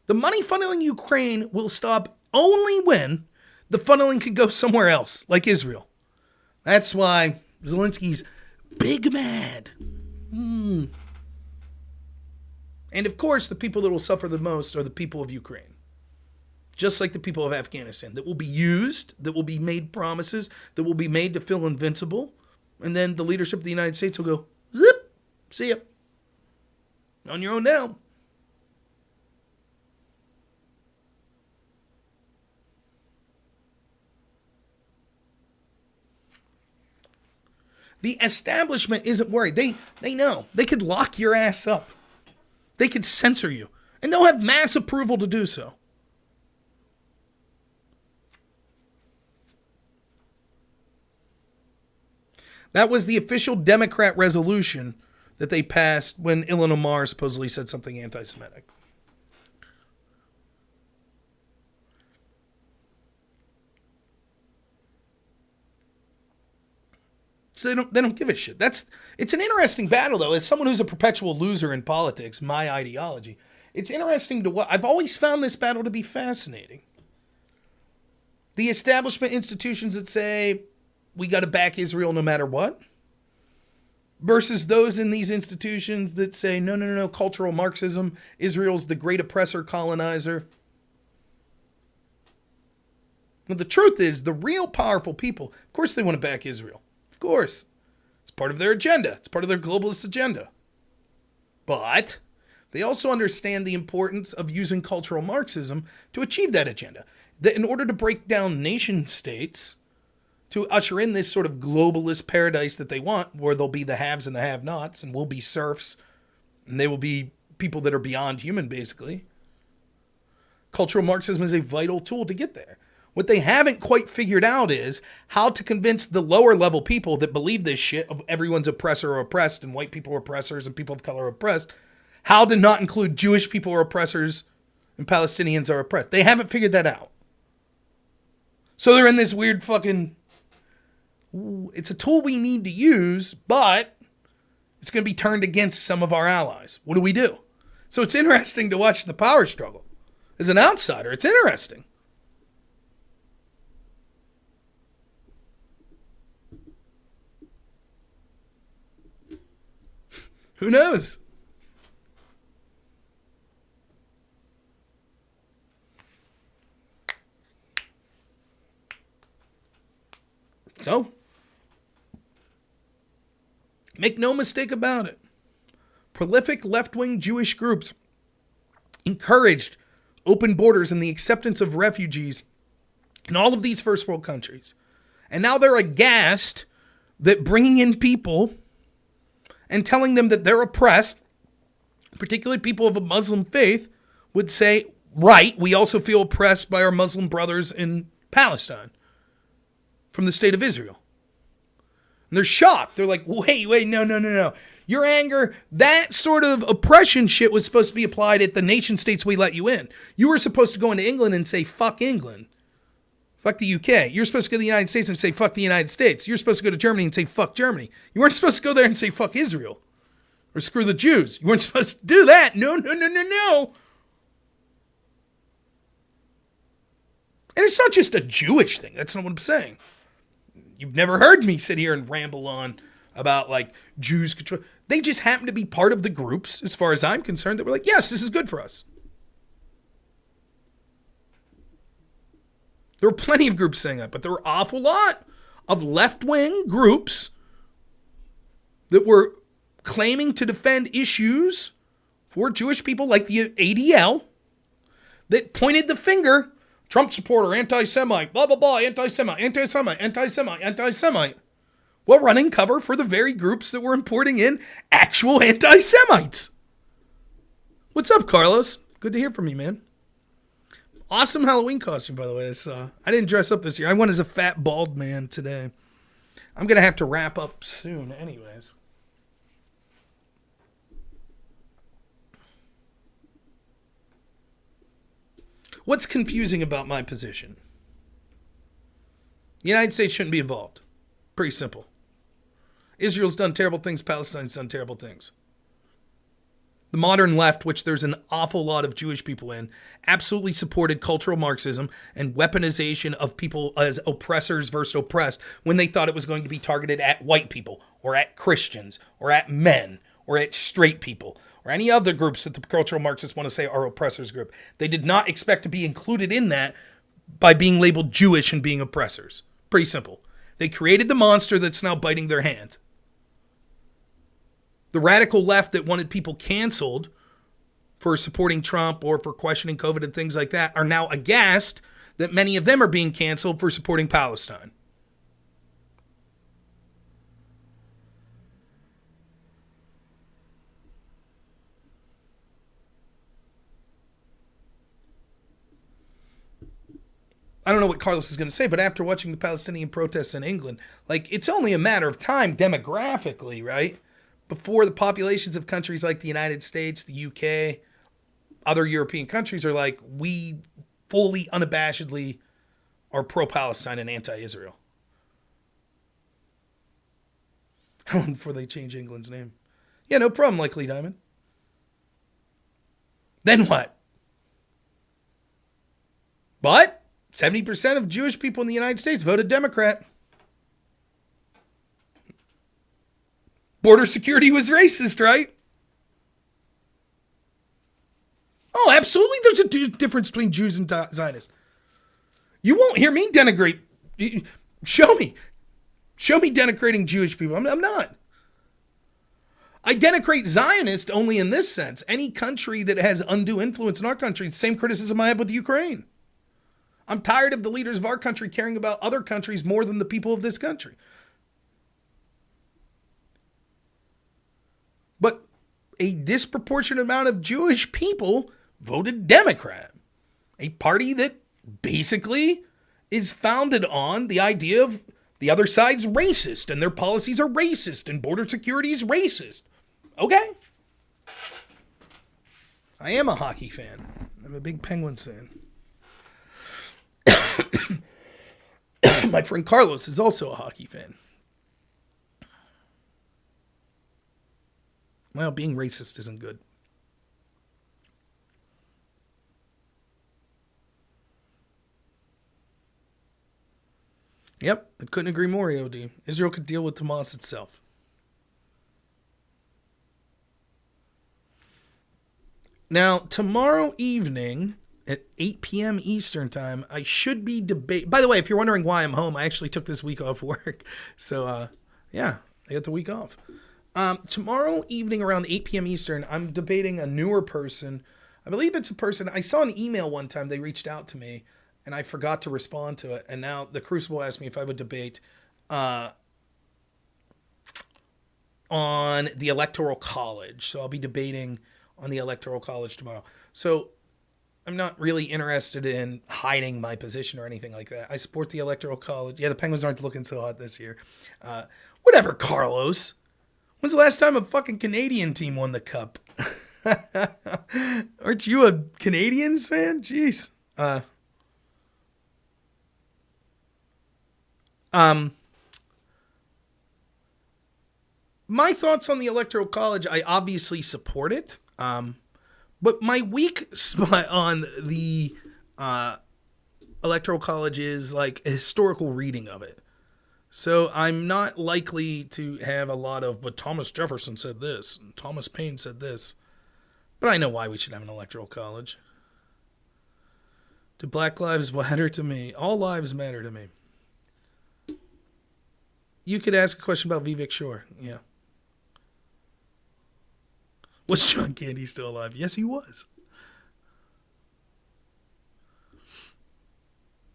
The money funneling Ukraine will stop only when the funneling could go somewhere else, like Israel. That's why Zelensky's big mad. And of course, the people that will suffer the most are the people of Ukraine. Just like the people of Afghanistan, that will be used, that will be made promises, that will be made to feel invincible. And then the leadership of the United States will go, zip, see ya. On your own now. The establishment isn't worried. They know. They could lock your ass up. They could censor you. And they'll have mass approval to do so. That was the official Democrat resolution that they passed when Ilhan Omar supposedly said something anti-Semitic. So they don't give a shit. It's an interesting battle, though. As someone who's a perpetual loser in politics, my ideology, it's interesting to what I've always found this battle to be fascinating. The establishment institutions that say we got to back Israel no matter what, versus those in these institutions that say no, cultural Marxism, Israel's the great oppressor, colonizer. But the truth is, the real powerful people, of course, they want to back Israel. Of course. It's part of their agenda. It's part of their globalist agenda. But they also understand the importance of using cultural Marxism to achieve that agenda. That in order to break down nation states, to usher in this sort of globalist paradise that they want, where they'll be the haves and the have-nots, and we'll be serfs, and they will be people that are beyond human, basically. Cultural Marxism is a vital tool to get there. What they haven't quite figured out is how to convince the lower level people that believe this shit of everyone's oppressor or oppressed and white people are oppressors and people of color are oppressed, how to not include Jewish people are oppressors and Palestinians are oppressed. They haven't figured that out. So they're in this weird fucking, it's a tool we need to use, but it's going to be turned against some of our allies. What do we do? So it's interesting to watch the power struggle. As an outsider, it's interesting. Who knows? So, make no mistake about it. Prolific left-wing Jewish groups encouraged open borders and the acceptance of refugees in all of these first world countries. And now they're aghast that bringing in people and telling them that they're oppressed, particularly people of a Muslim faith, would say, right, we also feel oppressed by our Muslim brothers in Palestine from the state of Israel. And they're shocked. They're like, wait, no. Your anger, that sort of oppression shit was supposed to be applied at the nation states we let you in. You were supposed to go into England and say, fuck England. Fuck the UK. You're supposed to go to the United States and say, fuck the United States. You're supposed to go to Germany and say, fuck Germany. You weren't supposed to go there and say, fuck Israel. Or screw the Jews. You weren't supposed to do that. No. And it's not just a Jewish thing. That's not what I'm saying. You've never heard me sit here and ramble on about like Jews control. They just happen to be part of the groups, as far as I'm concerned, that were like, yes, this is good for us. There were plenty of groups saying that, but there were an awful lot of left-wing groups that were claiming to defend issues for Jewish people, like the ADL, that pointed the finger, Trump supporter, anti-Semite, blah, blah, blah, anti-Semite, while running cover for the very groups that were importing in actual anti-Semites. What's up, Carlos? Good to hear from you, man. Awesome Halloween costume, by the way. I didn't dress up this year. I went as a fat, bald man today. I'm going to have to wrap up soon anyways. What's confusing about my position? The United States shouldn't be involved. Pretty simple. Israel's done terrible things. Palestine's done terrible things. The modern left, which there's an awful lot of Jewish people in, absolutely supported cultural Marxism and weaponization of people as oppressors versus oppressed when they thought it was going to be targeted at white people or at Christians or at men or at straight people or any other groups that the cultural Marxists want to say are oppressors group. They did not expect to be included in that by being labeled Jewish and being oppressors. Pretty simple. They created the monster that's now biting their hand. The radical left that wanted people canceled for supporting Trump or for questioning COVID and things like that are now aghast that many of them are being canceled for supporting Palestine. I don't know what Carlos is going to say, but after watching the Palestinian protests in England, like, it's only a matter of time demographically, right? Before the populations of countries like the United States, the UK, other European countries are like, we fully, unabashedly are pro-Palestine and anti-Israel. How long before they change England's name? Yeah, no problem, Likely Diamond. Then what? But 70% of Jewish people in the United States voted Democrat. Border security was racist, right? Oh, absolutely. There's a difference between Jews and Zionists. You won't hear me denigrate. Show me. Show me denigrating Jewish people. I'm not. I denigrate Zionist only in this sense. Any country that has undue influence in our country, same criticism I have with Ukraine. I'm tired of the leaders of our country caring about other countries more than the people of this country. But a disproportionate amount of Jewish people voted Democrat, a party that basically is founded on the idea of the other side's racist and their policies are racist and border security is racist. Okay. I am a hockey fan. I'm a big Penguins fan. My friend Carlos is also a hockey fan. Well, being racist isn't good. Yep, I couldn't agree more, AOD. Israel could deal with Hamas itself. Now, tomorrow evening at 8 p.m. Eastern time, I should be debating. By the way, if you're wondering why I'm home, I actually took this week off work. So, yeah, I got the week off. Tomorrow evening around 8 p.m. Eastern, I'm debating a newer person. I believe it's a person. I saw an email one time. They reached out to me, and I forgot to respond to it. And now the Crucible asked me if I would debate on the Electoral College. So I'll be debating on the Electoral College tomorrow. So I'm not really interested in hiding my position or anything like that. I support the Electoral College. Yeah, the Penguins aren't looking so hot this year. Whatever, Carlos. When's the last time a fucking Canadian team won the cup? Aren't you a Canadians fan? Jeez. My thoughts on the Electoral College, I obviously support it. But my weak spot on the Electoral College is like a historical reading of it. So I'm not likely to have a lot of, but Thomas Jefferson said this, and Thomas Paine said this. But I know why we should have an Electoral College. Do Black lives matter to me? All lives matter to me. You could ask a question about Vivek, sure. Yeah. Was John Candy still alive? Yes, he was.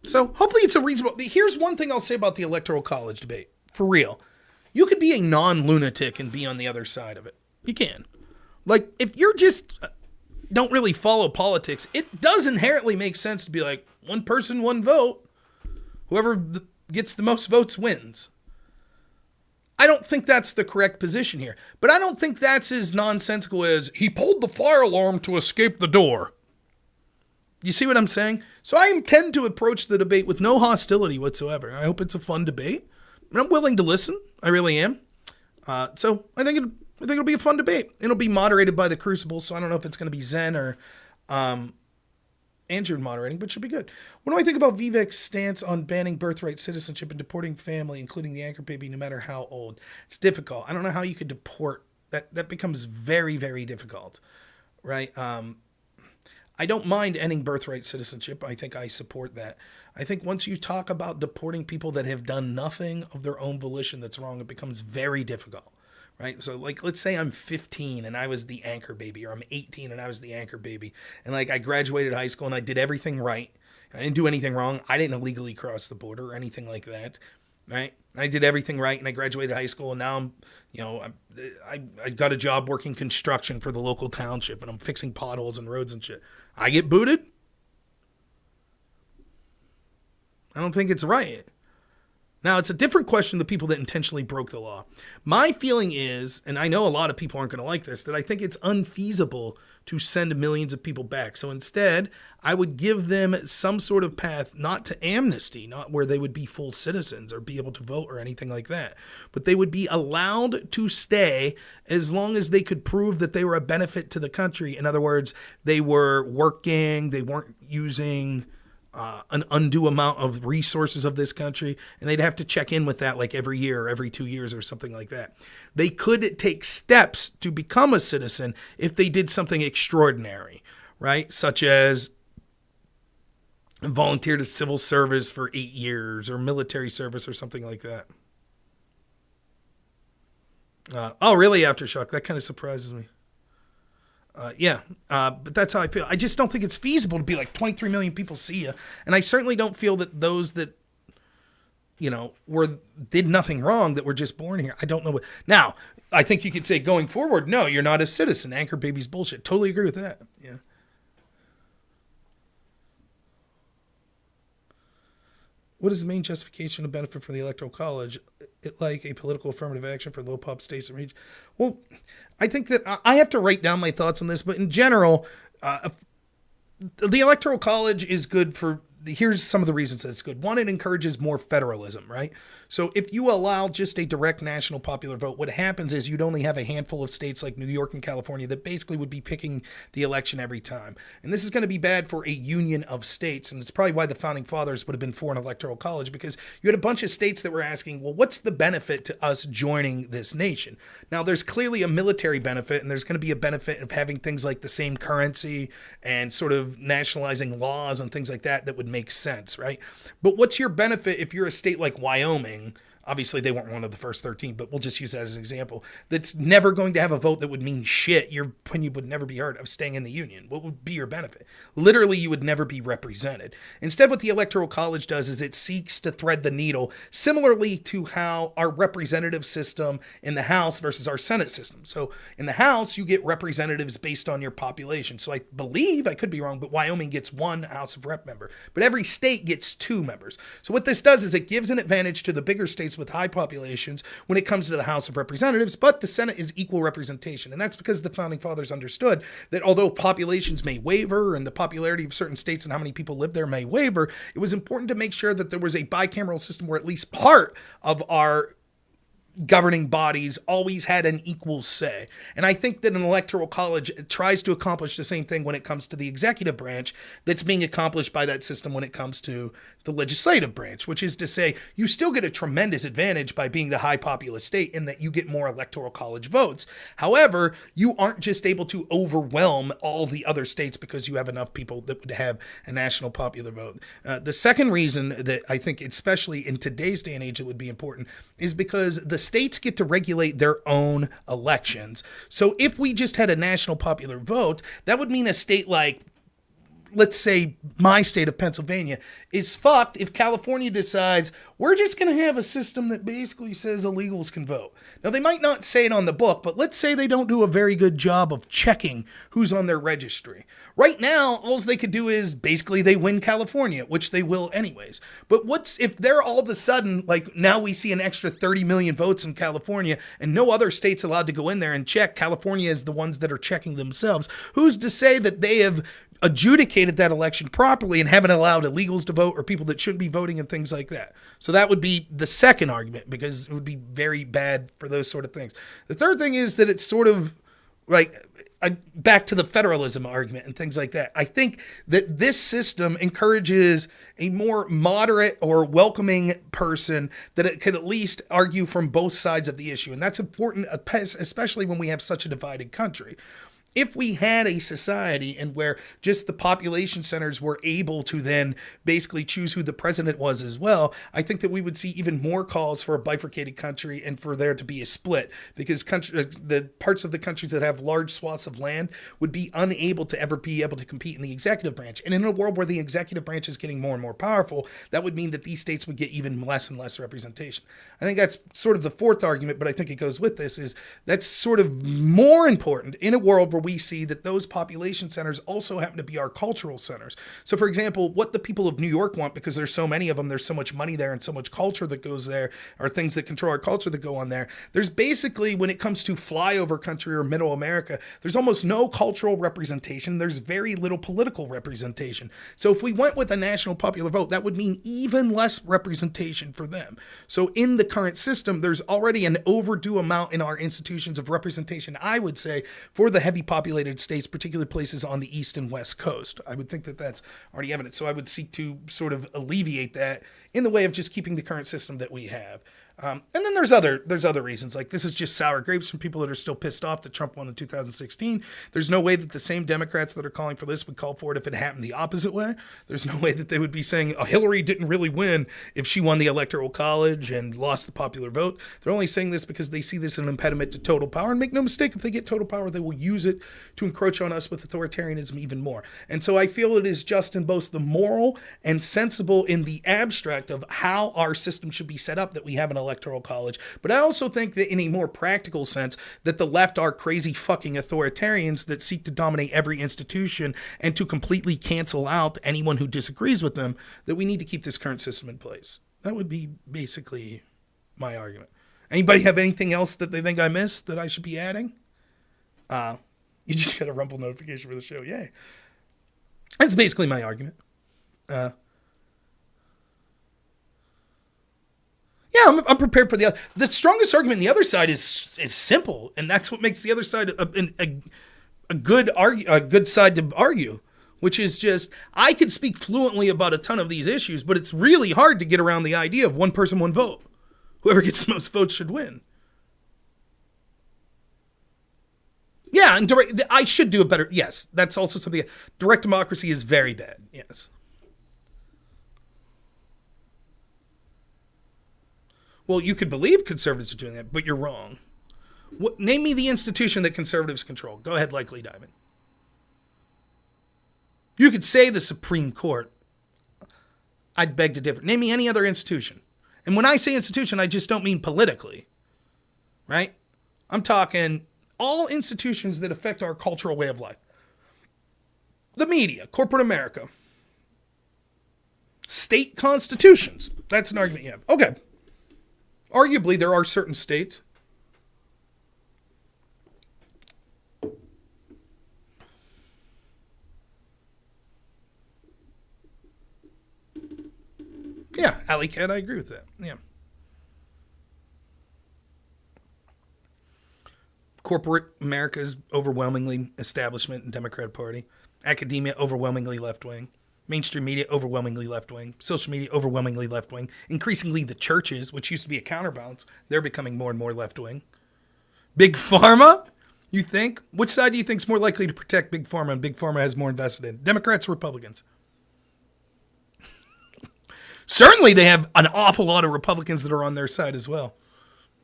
So hopefully it's a reasonable... Here's one thing I'll say about the Electoral College debate. For real. You could be a non-lunatic and be on the other side of it. You can. Like, if you're just... don't really follow politics, it does inherently make sense to be like, one person, one vote. Whoever gets the most votes wins. I don't think that's the correct position here. But I don't think that's as nonsensical as he pulled the fire alarm to escape the door. You see what I'm saying? So I intend to approach the debate with no hostility whatsoever. I hope it's a fun debate. And I'm willing to listen. I really am. So I think it'll be a fun debate. It'll be moderated by the Crucible, so I don't know if it's going to be Zen or Andrew moderating, but it should be good. What do I think about Vivek's stance on banning birthright citizenship and deporting family, including the anchor baby, no matter how old? It's difficult. I don't know how you could deport. That becomes very, very difficult, right? I don't mind ending birthright citizenship. I think I support that. I think once you talk about deporting people that have done nothing of their own volition that's wrong, it becomes very difficult. Right? So like, let's say I'm 15 and I was the anchor baby, or I'm 18 and I was the anchor baby. And like, I graduated high school and I did everything right. I didn't do anything wrong. I didn't illegally cross the border or anything like that. Right? I did everything right and I graduated high school and now I'm, I got a job working construction for the local township and I'm fixing potholes and roads and shit. I get booted? I don't think it's right. Now, it's a different question the people that intentionally broke the law. My feeling is, and I know a lot of people aren't going to like this, that I think it's unfeasible to send millions of people back. So instead, I would give them some sort of path, not to amnesty, not where they would be full citizens or be able to vote or anything like that, but they would be allowed to stay as long as they could prove that they were a benefit to the country. In other words, they were working, they weren't using an undue amount of resources of this country, and they'd have to check in with that like every year or every 2 years or something like that. They could take steps to become a citizen if they did something extraordinary, right? Such as volunteer to civil service for 8 years or military service or something like that. Oh, really, Aftershock? That kind of surprises me. But that's how I feel. I just don't think it's feasible to be like 23 million people see you. And I certainly don't feel that those that, did nothing wrong, that were just born here. I don't know what. Now, I think you could say going forward, no, you're not a citizen. Anchor baby's bullshit. Totally agree with that. Yeah. What is the main justification of benefit for the Electoral College? It like a political affirmative action for low pop states and regions? Well, I think that I have to write down my thoughts on this, but in general, the Electoral College is good for... Here's some of the reasons that it's good. One, it encourages more federalism, right? So if you allow just a direct national popular vote, what happens is you'd only have a handful of states like New York and California that basically would be picking the election every time. And this is going to be bad for a union of states. And it's probably why the founding fathers would have been for an Electoral College, because you had a bunch of states that were asking, well, what's the benefit to us joining this nation? Now, there's clearly a military benefit, and there's going to be a benefit of having things like the same currency and sort of nationalizing laws and things like that would make sense, right? But what's your benefit if you're a state like Wyoming? Obviously, they weren't one of the first 13, but we'll just use that as an example. That's never going to have a vote that would mean shit. Your opinion would never be heard of staying in the union. What would be your benefit? Literally, you would never be represented. Instead, what the Electoral College does is it seeks to thread the needle, similarly to how our representative system in the House versus our Senate system. So in the House, you get representatives based on your population. So I believe, I could be wrong, but Wyoming gets 1 House of Rep member. But every state gets 2 members. So what this does is it gives an advantage to the bigger states states with high populations when it comes to the House of Representatives, but the Senate is equal representation. And that's because the Founding Fathers understood that although populations may waver and the popularity of certain states and how many people live there may waver, it was important to make sure that there was a bicameral system where at least part of our governing bodies always had an equal say. And I think that an electoral college tries to accomplish the same thing when it comes to the executive branch that's being accomplished by that system when it comes to the legislative branch, which is to say you still get a tremendous advantage by being the high populous state in that you get more electoral college votes. However, you aren't just able to overwhelm all the other states because you have enough people that would have a national popular vote. The second reason that I think, especially in today's day and age, it would be important is because the states get to regulate their own elections. So if we just had a national popular vote, that would mean a state like, let's say my state of Pennsylvania is fucked if California decides we're just going to have a system that basically says illegals can vote. Now, they might not say it on the book, but let's say they don't do a very good job of checking who's on their registry. Right now, all they could do is basically they win California, which they will anyways. But what's if they're all of a sudden, like now we see an extra 30 million votes in California and no other state's allowed to go in there and check. California is the ones that are checking themselves. Who's to say that they have adjudicated that election properly and haven't allowed illegals to vote or people that shouldn't be voting and things like that? So that would be the second argument, because it would be very bad for those sort of things. The third thing is that it's sort of like back to the federalism argument and things like that. I think that this system encourages a more moderate or welcoming person that it could at least argue from both sides of the issue. And that's important, especially when we have such a divided country. If we had a society and where just the population centers were able to then basically choose who the president was as well, I think that we would see even more calls for a bifurcated country and for there to be a split, because the parts of the countries that have large swaths of land would be unable to ever be able to compete in the executive branch. And in a world where the executive branch is getting more and more powerful, that would mean that these states would get even less and less representation. I think that's sort of the fourth argument, but I think it goes with this, is that's sort of more important in a world where we see that those population centers also happen to be our cultural centers. So for example, what the people of New York want, because there's so many of them, there's so much money there and so much culture that goes there, or things that control our culture that go on there. There's basically, when it comes to flyover country or middle America, there's almost no cultural representation. There's very little political representation. So if we went with a national popular vote, that would mean even less representation for them. So in the current system, there's already an overdue amount in our institutions of representation, I would say, for the heavy populated states, particularly places on the East and West Coast. I would think that that's already evident. So I would seek to sort of alleviate that in the way of just keeping the current system that we have. And then there's other reasons. Like, this is just sour grapes from people that are still pissed off that Trump won in 2016. There's no way that the same Democrats that are calling for this would call for it if it happened the opposite way. There's no way that they would be saying, oh, Hillary didn't really win if she won the Electoral College and lost the popular vote. They're only saying this because they see this as an impediment to total power. And make no mistake, if they get total power, they will use it to encroach on us with authoritarianism even more. And so I feel it is just in both the moral and sensible in the abstract of how our system should be set up that we have an Electoral College. But I also think that in a more practical sense, that the left are crazy fucking authoritarians that seek to dominate every institution and to completely cancel out anyone who disagrees with them, that we need to keep this current system in place. That would be basically my argument. Anybody have anything else that they think I missed that I should be adding? You just got a Rumble notification for the show. Yay. That's basically my argument. Yeah, I'm prepared for the other. The strongest argument on the other side is simple, and that's what makes the other side a good side to argue, which is just, I could speak fluently about a ton of these issues, but it's really hard to get around the idea of one person, one vote. Whoever gets the most votes should win. Yeah, and I should do a better. Yes, that's also something. Direct democracy is very bad. Yes. Well, you could believe conservatives are doing that, but you're wrong. Name me the institution that conservatives control. Go ahead, Likely Diamond. You could say the Supreme Court. I'd beg to differ. Name me any other institution. And when I say institution, I just don't mean politically. Right? I'm talking all institutions that affect our cultural way of life. The media, corporate America. State constitutions. That's an argument you have. Okay. Arguably, there are certain states. Yeah, Alley Cat, I agree with that. Yeah. Corporate America is overwhelmingly establishment and Democrat Party. Academia, overwhelmingly left-wing. Mainstream media, overwhelmingly left-wing. Social media, overwhelmingly left-wing. Increasingly, the churches, which used to be a counterbalance, they're becoming more and more left-wing. Big Pharma, you think? Which side do you think is more likely to protect Big Pharma and Big Pharma has more invested in? Democrats or Republicans? Certainly, they have an awful lot of Republicans that are on their side as well.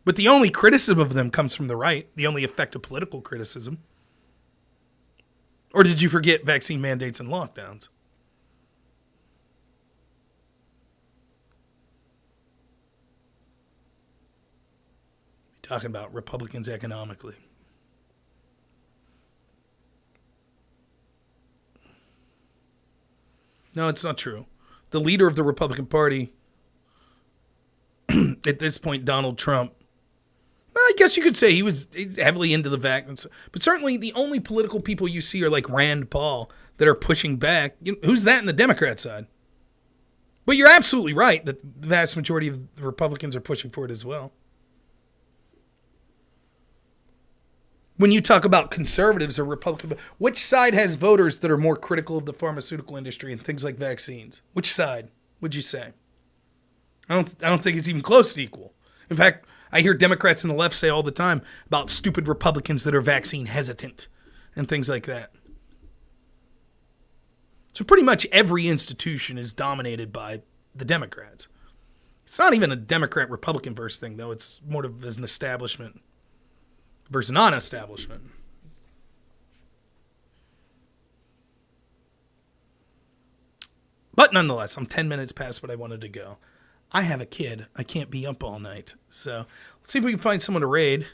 But the only criticism of them comes from the right, the only effective political criticism. Or did you forget vaccine mandates and lockdowns? We're talking about Republicans economically. No, it's not true. The leader of the Republican Party, at this point, Donald Trump, I guess you could say he's heavily into the vaccines. But certainly the only political people you see are like Rand Paul that are pushing back. Who's that in the Democrat side? But you're absolutely right that the vast majority of the Republicans are pushing for it as well. When you talk about conservatives or Republicans, which side has voters that are more critical of the pharmaceutical industry and things like vaccines? Which side would you say? I don't think it's even close to equal. In fact, I hear Democrats on the left say all the time about stupid Republicans that are vaccine hesitant and things like that. So pretty much every institution is dominated by the Democrats. It's not even a Democrat-Republican versus thing, though. It's more of an establishment versus non-establishment. But nonetheless, I'm 10 minutes past what I wanted to go. I have a kid. I can't be up all night. So let's see if we can find someone to raid.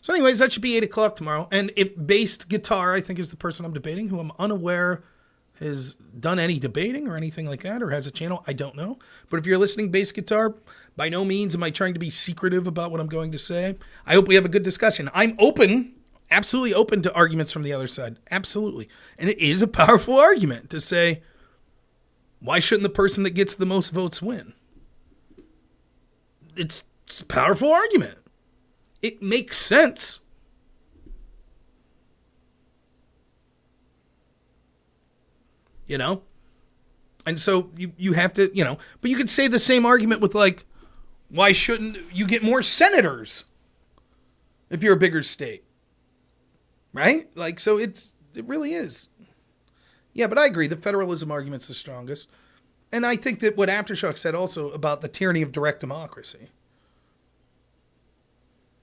So anyways, that should be 8 o'clock tomorrow. And if Based Guitar, I think, is the person I'm debating, who I'm unaware has done any debating or anything like that, or has a channel. I don't know. But if you're listening, Based Guitar, by no means am I trying to be secretive about what I'm going to say. I hope we have a good discussion. I'm open, absolutely open to arguments from the other side. Absolutely. And it is a powerful argument to say, why shouldn't the person that gets the most votes win? It's a powerful argument. It makes sense. You know? And so you have to, but you could say the same argument with like, why shouldn't you get more senators if you're a bigger state? Right? Like, so it really is. Yeah, but I agree. The federalism argument's the strongest. And I think that what Aftershock said also about the tyranny of direct democracy.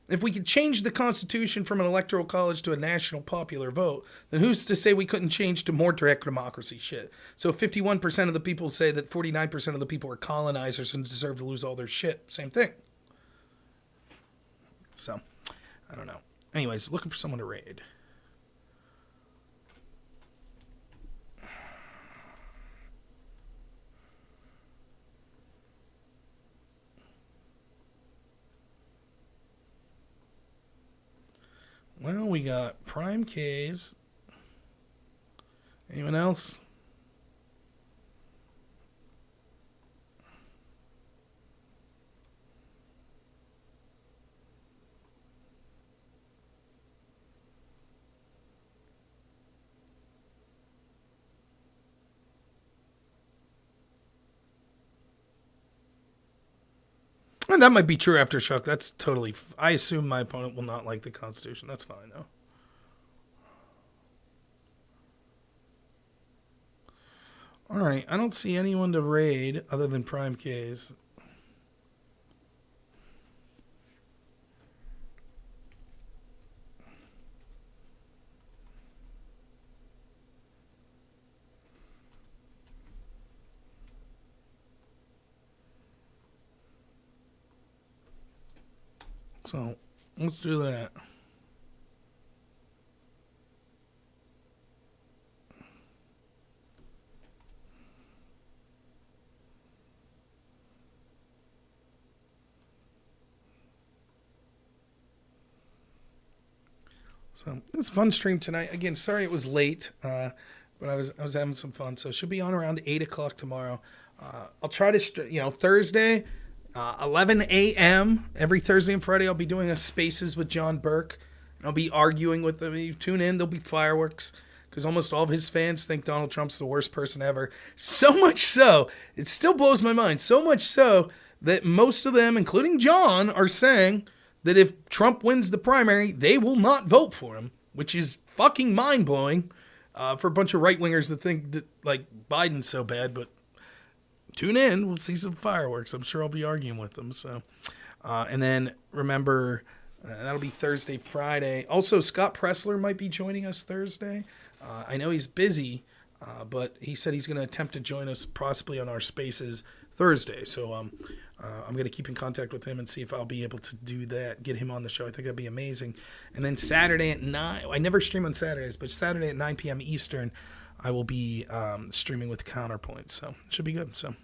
If we could change the Constitution from an electoral college to a national popular vote, then who's to say we couldn't change to more direct democracy shit? So 51% of the people say that 49% of the people are colonizers and deserve to lose all their shit. Same thing. So, I don't know. Anyways, looking for someone to raid. Well, we got Prime K's. Anyone else? And that might be true, Aftershock. That's totally... I assume my opponent will not like the Constitution. That's fine, though. Alright, I don't see anyone to raid other than Prime K's. So, let's do that. So it was a fun stream tonight. Again, sorry it was late, but I was having some fun. So she'll be on around 8 o'clock tomorrow. I'll try to Thursday, 11 a.m. every Thursday and Friday. I'll be doing a Spaces with John Burke, and I'll be arguing with them. You tune in, there'll be fireworks because almost all of his fans think Donald Trump's the worst person ever. So much so, it still blows my mind. So much so that most of them, including John, are saying that if Trump wins the primary, they will not vote for him, which is fucking mind-blowing for a bunch of right-wingers that think that, like, Biden's so bad. But tune in. We'll see some fireworks. I'm sure I'll be arguing with them. So, and then remember, that'll be Thursday, Friday. Also, Scott Pressler might be joining us Thursday. I know he's busy, but he said he's going to attempt to join us possibly on our Spaces Thursday. So I'm going to keep in contact with him and see if I'll be able to do that, get him on the show. I think that'd be amazing. And then Saturday at 9, I never stream on Saturdays, but Saturday at 9 p.m. Eastern, I will be streaming with Counterpoint. So it should be good. So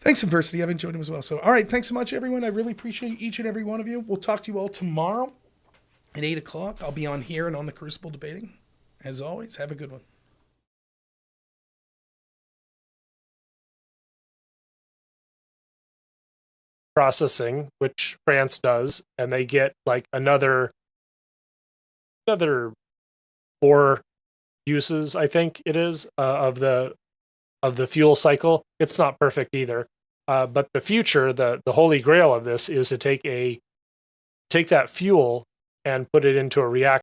thanks, Adversity. I've enjoyed him as well. So, all right. Thanks so much, everyone. I really appreciate each and every one of you. We'll talk to you all tomorrow at 8 o'clock. I'll be on here and on the Crucible debating. As always, have a good one. Processing, which France does, and they get like another 4 uses, I think it is, of the fuel cycle. It's not perfect either, but the future, the holy grail of this is to take that fuel and put it into a reactor